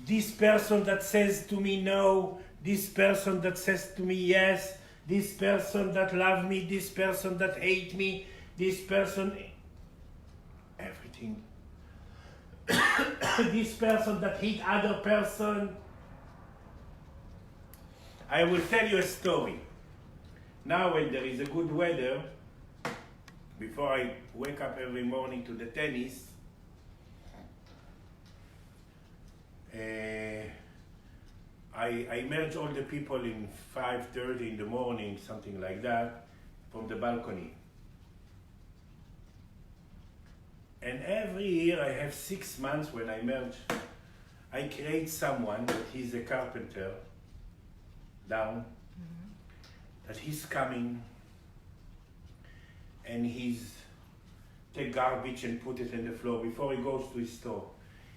This person that says to me no, this person that says to me yes, this person that love me, this person that hate me, this person, everything. This person that hate other person. I will tell you a story. Now when there is a good weather, before I wake up every morning to the tennis, I merge all the people in 5:30 in the morning, something like that, from the balcony. And every year I have 6 months when I merge, I create someone that he's a carpenter down, that he's coming and he's take garbage and put it in the floor before he goes to his store.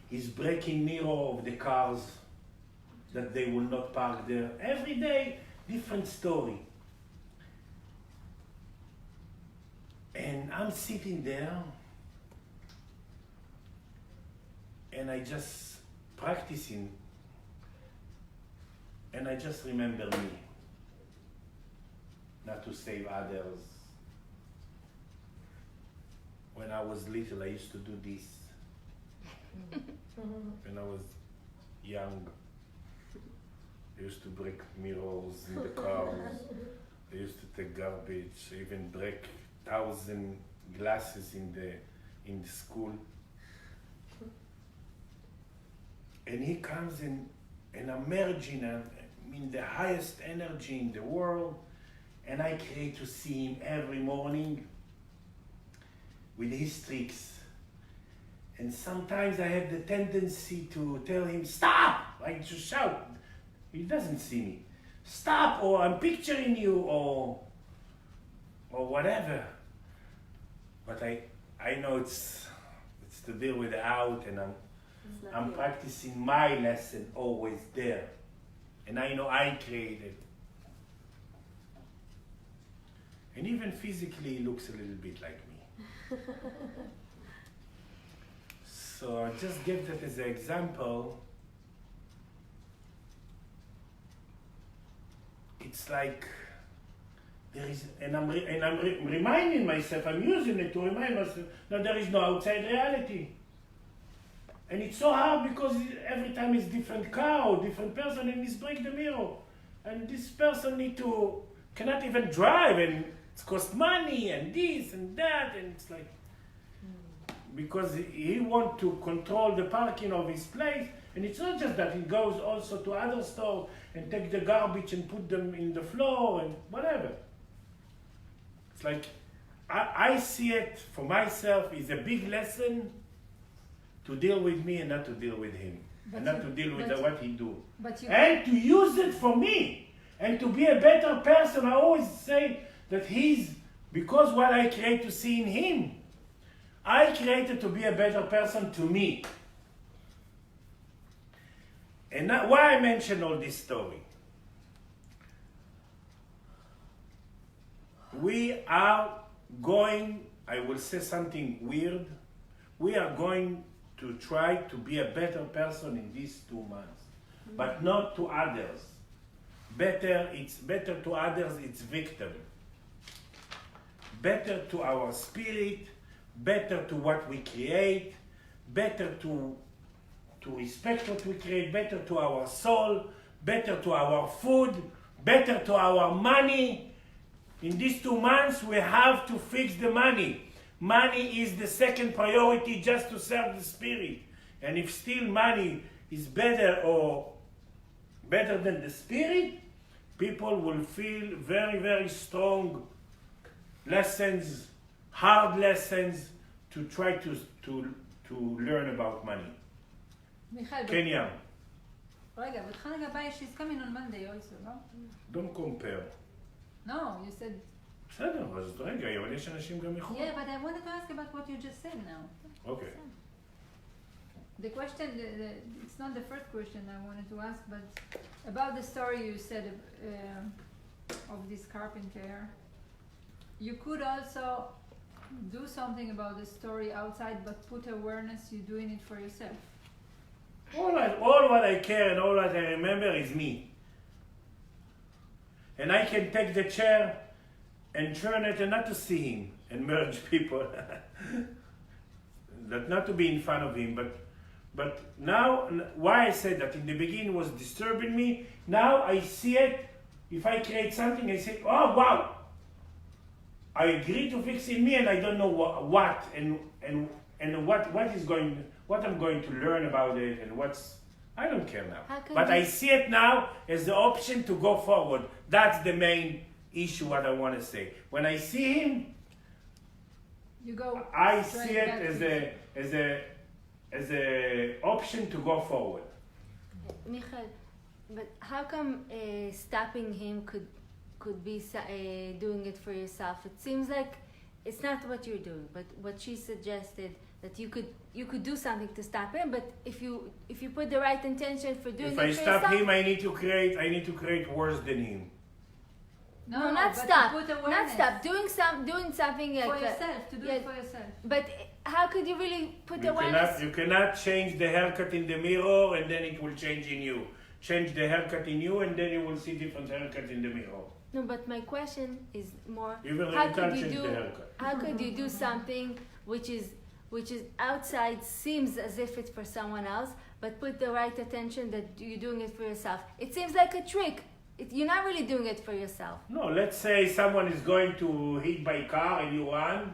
He's breaking mirror of the cars that they will not park there. Every day, different story. And I'm sitting there and I just practicing and I just remember me. Not to save others. When I was little, I used to do this. When I was young, I used to break mirrors in the cars. I used to take garbage. I even break 1,000 glasses in the school. And he comes in, and I'm merging in the highest energy in the world, and I create to see him every morning with his tricks. And sometimes I have the tendency to tell him, stop! Like to shout. He doesn't see me. Stop, or I'm picturing you, or whatever. But I know it's to deal with the out, and I'm practicing my lesson always there. And I know I created. And even physically he looks a little bit like me. So I just give that as an example. It's like there is, and I'm reminding myself, I'm using it to remind myself that there is no outside reality. And it's so hard because every time it's different car or different person and it's break the mirror. And this person cannot even drive, and it costs money and this and that, and it's like, because he wants to control the parking of his place. And it's not just that, he goes also to other stores and take the garbage and put them in the floor and whatever. It's like, I see it for myself is a big lesson to deal with me and not to deal with him. And not to deal with what he do. And to use it for me. And to be a better person. I always say that because what I create to see in him, I created to be a better person to me. And why I mention all this story? We are going, I will say something weird, we are going to try to be a better person in these 2 months, but not to others. It's better to others, it's victim. Better to our spirit, better to what we create, better to respect what we create, better to our soul, better to our food, better to our money. In these 2 months, we have to fix the money. Money is the second priority just to serve the spirit. And if still money is better than the spirit, people will feel very, very strong lessons, hard lessons to try to learn about money. Michael, Kenya. רגע, but Hannah Gabai, she's coming on Monday also, no? Don't compare. No, you said... בסדר, אז רגע, אבל יש אנשים גם מחו"ל. Yeah, but I wanted to ask about what you just said now. Okay. The question, it's not the first question I wanted to ask, but about the story you said of this carpenter. You could also do something about the story outside, but put awareness you're doing it for yourself. All what I care and all what I remember is me. And I can take the chair and turn it and not to see him and merge people. That not to be in front of him, but now, why I said that in the beginning was disturbing me, now I see it. If I create something, I say, oh wow, I agree to fix in me and I don't know what I'm going to learn about it and I don't care now. But I see it now as the option to go forward. That's the main issue what I want to say. When I see him, you go I see it as a option to go forward. Michael, but how come stopping him could be doing it for yourself? It seems like it's not what you're doing, but what she suggested, that you could do something to stop him. But if you put the right intention for doing it for yourself, if I stop him, I need to create worse than him. No, not stop. Not stop. Doing something like for yourself, to do it for yourself. But how could you really put awareness? You cannot change the haircut in the mirror and then it will change in you. Change the haircut in you and then you will see different haircut in the mirror. No, but my question is more: how could you do something which is outside, seems as if it's for someone else, but put the right attention that you're doing it for yourself? It seems like a trick. You're not really doing it for yourself. No, let's say someone is going to hit by car and you run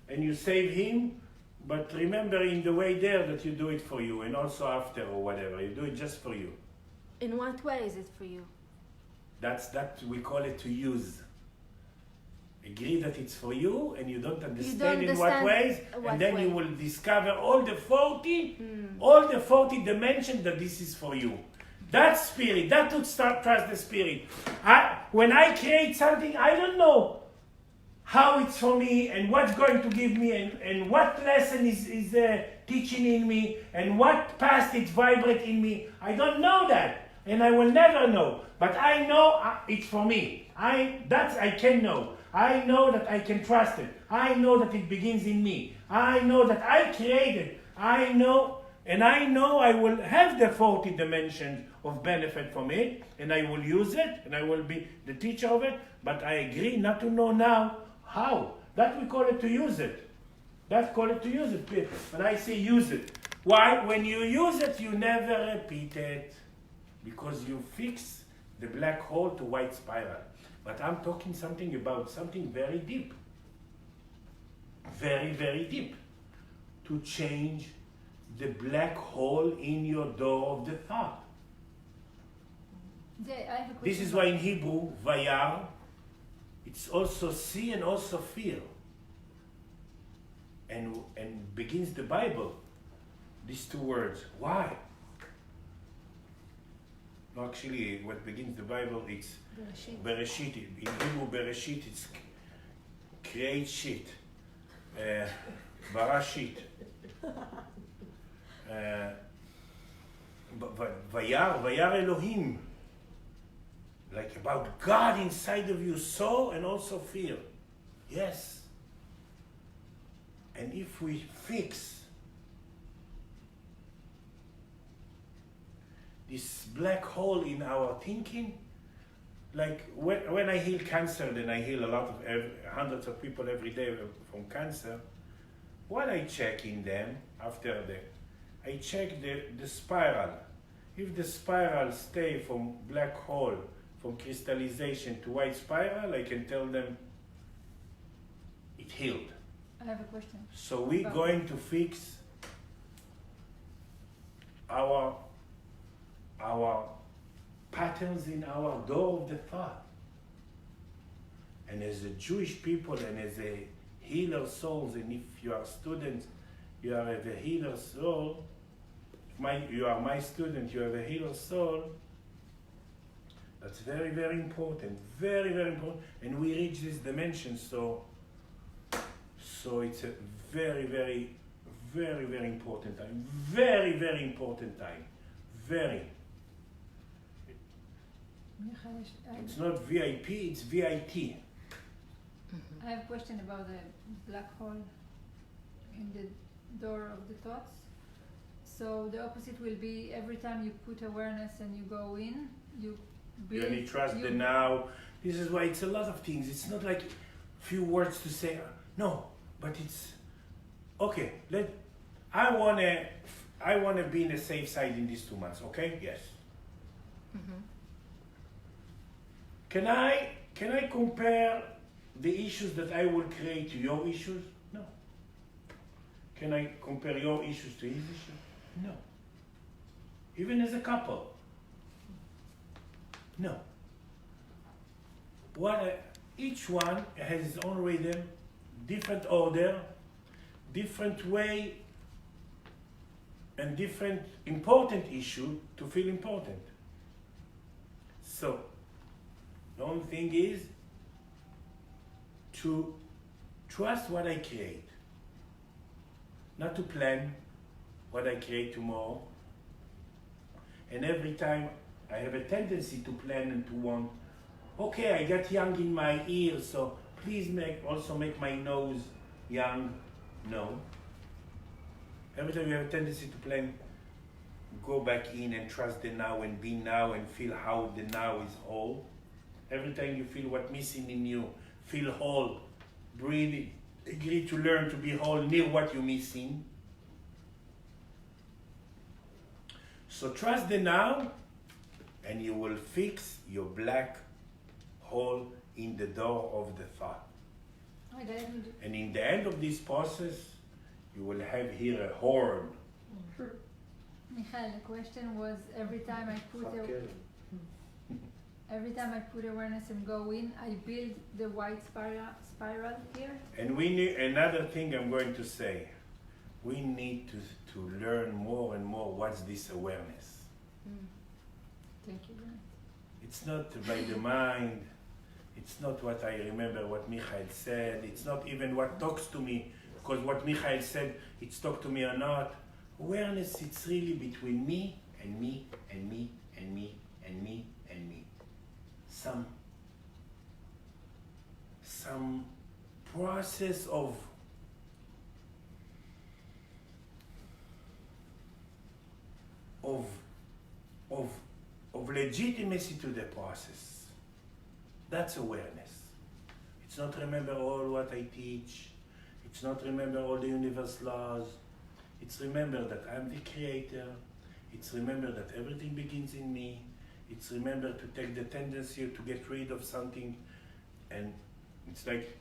and you save him, but remember in the way there that you do it for you and also after or whatever, you do it just for you. In what way is it for you? That we call it to use. Agree that it's for you and you don't understand in what ways, and then you will discover all the 40 dimensions that this is for you. That spirit, that would trust the spirit. When I create something, I don't know how it's for me and what's going to give me and what lesson is teaching in me and what past it vibrate in me. I don't know that and I will never know. But I know it's for me. I can know. I know that I can trust it. I know that it begins in me. I know that I created. I know I will have the 40 dimensions of benefit from it, and I will use it, and I will be the teacher of it, but I agree not to know now how. That we call it to use it. That's call it to use it. When I say use it. Why? When you use it, you never repeat it, because you fix the black hole to white spiral. But I'm talking about something very deep. Very, very deep. To change the black hole in your door of the thought. I have a question. This is why in Hebrew, vayar It's also see and also feel. And begins the Bible, these two words. Why? No, actually, what begins the Bible, it's Bereshit. In Hebrew, Bereshit, it's create shit. Bara shit. Vayar Elohim. Like about God inside of you, soul and also feel. Yes. And if we fix this black hole in our thinking, like when I heal cancer, then I heal a lot of hundreds of people every day from cancer. What I check in them after I check the spiral. If the spiral stay from black hole, from crystallization to white spiral, I can tell them it healed. I have a question. So we're going to fix our patterns in our door of the thought. And as a Jewish people and as a healer souls, and if you are students, you are a healer soul, you are my student, you are a healer soul, that's very, very important, very, very important. And we reach this dimension, so it's a very, very, very, very important time. Very, very important time. Very. It's not VIP, it's VIT. I have a question about the black hole in the door of the thoughts. So the opposite will be every time you put awareness and you go in, you build. You only trust the now. This is why it's a lot of things. It's not like few words to say. No, but it's okay. I wanna be in a safe side in these 2 months. Okay? Yes. Mm-hmm. Can I compare the issues that I will create to your issues? No. Can I compare your issues to his issues? No. Even as a couple? No. Each one has its own rhythm, different order, different way, and different important issue to feel important. So, the only thing is to trust what I create, not to plan what I create tomorrow. And every time I have a tendency to plan and to want, okay, I got young in my ear, so please also make my nose young. No. Every time you have a tendency to plan, go back in and trust the now and be now and feel how the now is whole. Every time you feel what's missing in you, feel whole, breathe, agree to learn to be whole near what you're missing. So trust the now, and you will fix your black hole in the door of the thought. And in the end of this process, you will have here a horn. Michael, the question was every time I put awareness and go in, I build the white spiral here. And we need another thing I'm going to say. We need to learn more and more what's this awareness. Thank you. It's not by the mind. It's not what I remember what Michael said. It's not even what talks to me, because what Michael said, it's talk to me or not. Awareness, it's really between me and me and me and me and me and me. Some process of legitimacy to the process. That's awareness. It's not remember all what I teach. It's not remember all the universe laws. It's remember that I'm the creator. It's remember that everything begins in me. It's remember to take the tendency to get rid of something. And it's like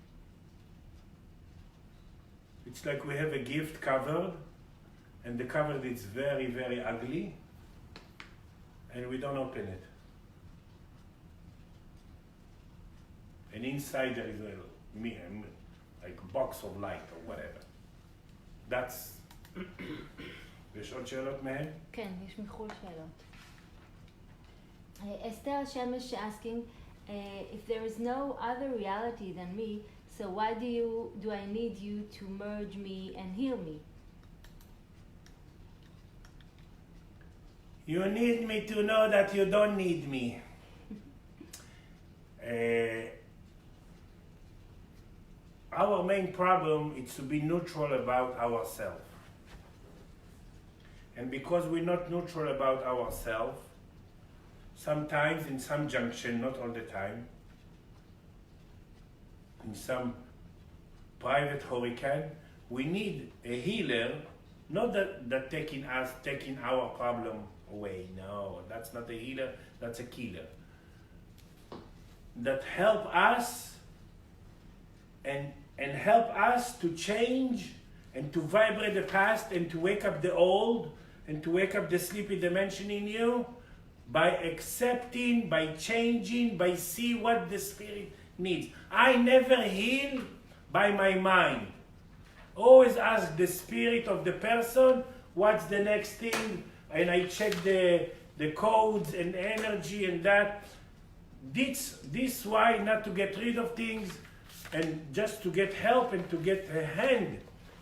we have a gift covered, and the cover is very, very ugly, and we don't open it. and inside there is like a box of light or whatever. That's... יש עוד שאלות מהם? כן, יש מחו"ל שאלות. Esther Shemesh asking, if there is no other reality than me, so why do I need you to merge me and heal me? You need me to know that you don't need me. Our main problem is to be neutral about ourselves. And because we're not neutral about ourselves, sometimes in some junction, not all the time, in some private hurricane, we need a healer, not that taking our problem away. No, that's not a healer, that's a killer. That help us and help us to change and to vibrate the past and to wake up the old and to wake up the sleepy dimension in you by accepting, by changing, by see what the spirit needs. I never heal by my mind. Always ask the spirit of the person, what's the next thing, and I check the codes and energy and that. This why not to get rid of things and just to get help and to get a hand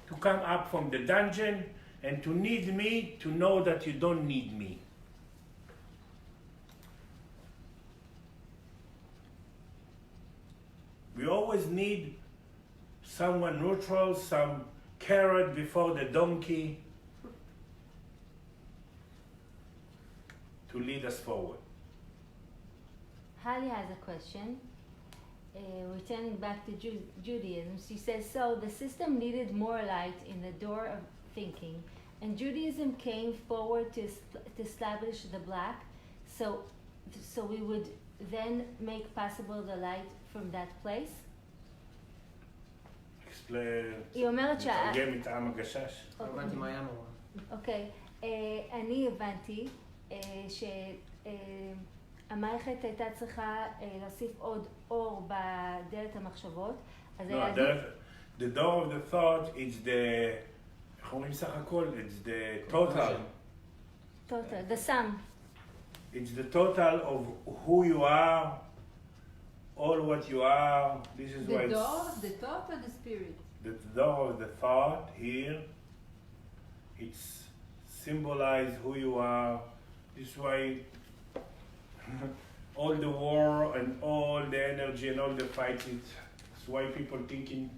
to come up from the dungeon and to need me to know that you don't need me. We always need someone neutral, some carrot before the donkey to lead us forward. Holly has a question. Returning back to Judaism, she says, so the system needed more light in the door of thinking, and Judaism came forward to establish the black, so we would then make possible the light from that place? היא אומרת נתרגם מטעם הגשש. לא הבנתי מה היה אמורה. אוקיי, אני הבנתי המערכת הייתה צריכה להוסיף עוד אור בדלת המחשבות. The door of the thought is the, איך אומרים סך הכל? It's the total. Total, the sum. It's the total of who you are, all what you are. This is why the door of the thought or the spirit? The door of the thought here, it's symbolize who you are. This is why all the war and all the energy and all the fight, it's why people thinking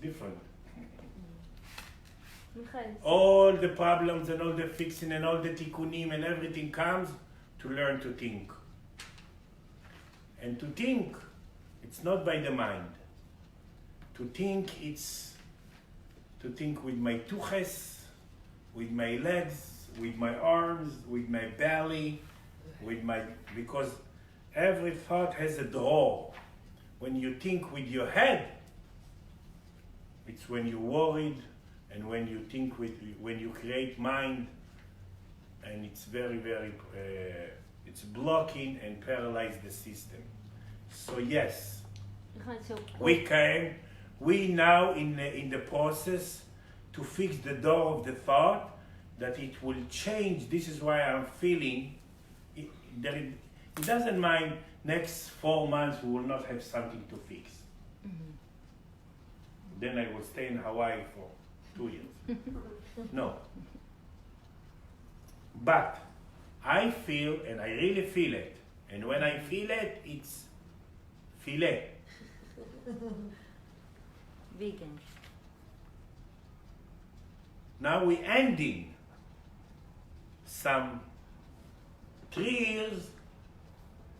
different. All the problems and all the fixing and all the tikkunim and everything comes to learn to think. And to think, it's not by the mind. To think, it's to think with my tuches, with my legs, with my arms, with my belly, because every thought has a door. When you think with your head, it's when you're worried, and when you think when you create mind, and it's very, very, it's blocking and paralyze the system. So yes, we now in the process to fix the door of the thought, that it will change. This is why I'm feeling it doesn't mind next 4 months we will not have something to fix. Mm-hmm. Then I will stay in Hawaii for 2 years. No. But I feel, and I really feel it, and when I feel it, it's filet. Vegan. Now we're ending some 3 years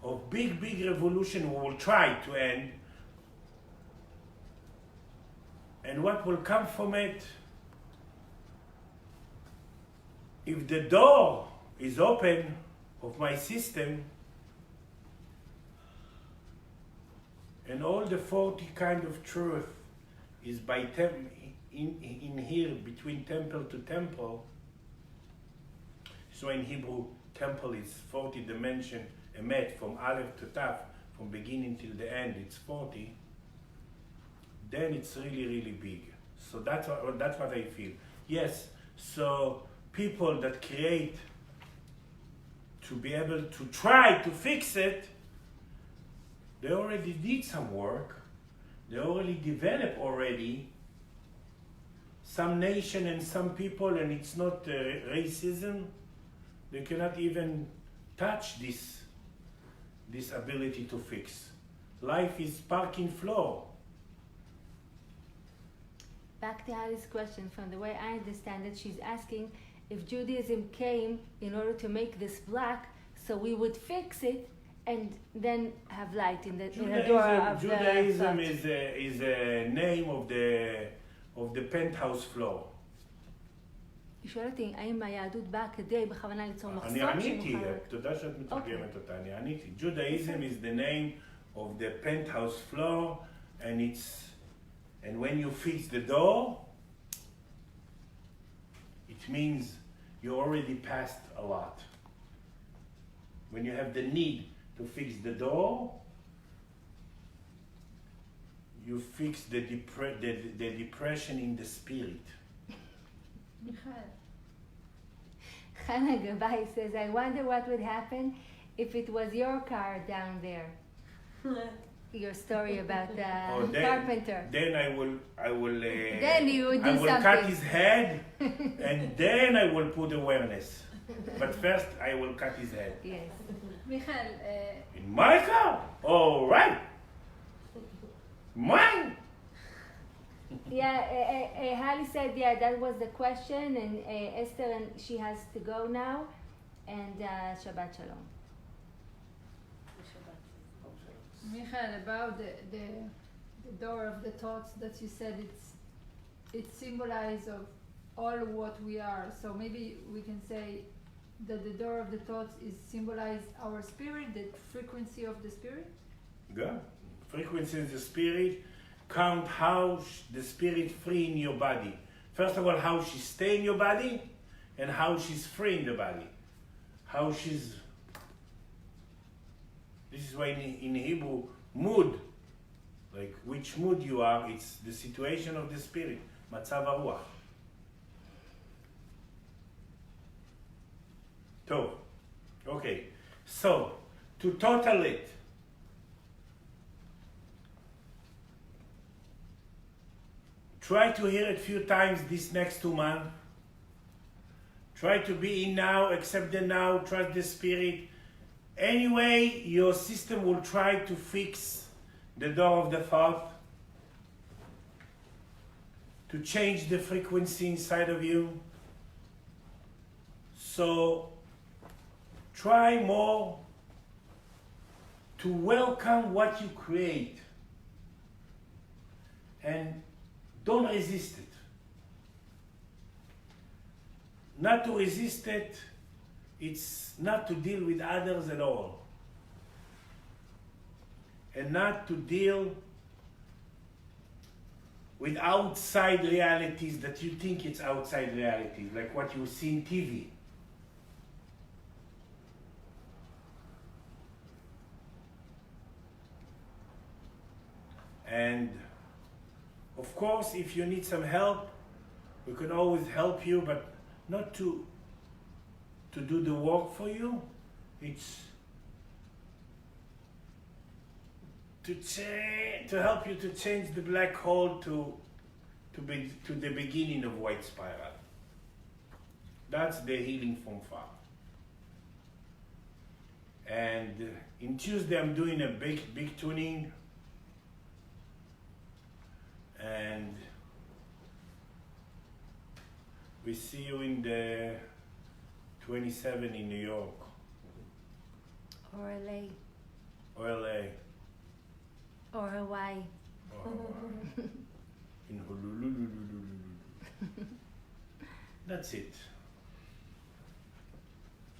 of big revolution we will try to end. And what will come from it? If the door is open of my system, and all the 40 kind of truth is by in here between temple to temple. So in Hebrew, temple is 40 dimension, emet, from Aleph to Taf, from beginning till the end, it's 40, then it's really, really big. So that's what I feel. Yes, so people that create to be able to try to fix it, they already did some work. They already developed already some nation and some people, and it's not racism. They cannot even touch this ability to fix. Life is parking floor. Back to Ali's question, from the way I understand it, she's asking if Judaism came in order to make this black, so we would fix it and then have light in the door of Judaism the is a name of the penthouse floor. היא שואלת אותי, האם היהדות באה כדי בכוונה ליצור מחסום אני עניתי, שנוכל... תודה שאת מתרגמת אותה, אני עניתי. Judaism is the name of the penthouse floor, and when you fix the door, it means you already passed a lot. When you have the need to fix the door, you fix the depression in the spirit. Hannah Gabai says, I wonder what would happen if it was your car down there. Your story about the carpenter. Then I will then you would do I will something. cut his head, and then I will put awareness. But first, I will cut his head. Yes. Michael, In my car? All right. Mine. Yeah, Hali said, yeah, that was the question, and Esther, and she has to go now, and Shabbat Shalom. Michael, about the door of the thoughts that you said, it symbolizes of all what we are. So maybe we can say that the door of the thoughts is symbolize our spirit, the frequency of the spirit. Good. Frequency of the spirit. Count how the spirit free in your body. First of all, how she stay in your body, and how she's free in the body. How she's. This is why in Hebrew, mood, like which mood you are, it's the situation of the spirit, matzav haruach. So, okay, so to total it, try to hear it a few times this next 2 months. Try to be in now, accept the now, trust the spirit. Anyway, your system will try to fix the door of the thought, to change the frequency inside of you. So try more to welcome what you create and don't resist it. Not to resist it, it's not to deal with others at all. And not to deal with outside realities that you think it's outside reality, like what you see in TV. And of course, if you need some help, we can always help you, but not to do the work for you. It's to help you to change the black hole to the beginning of white spiral. That's the healing from far. And in Tuesday I'm doing a big tuning, and we see you in the 27 in New York. Or LA. Or LA. Or Hawaii. In Honolulu. That's it.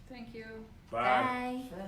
Thank you. Bye. Bye.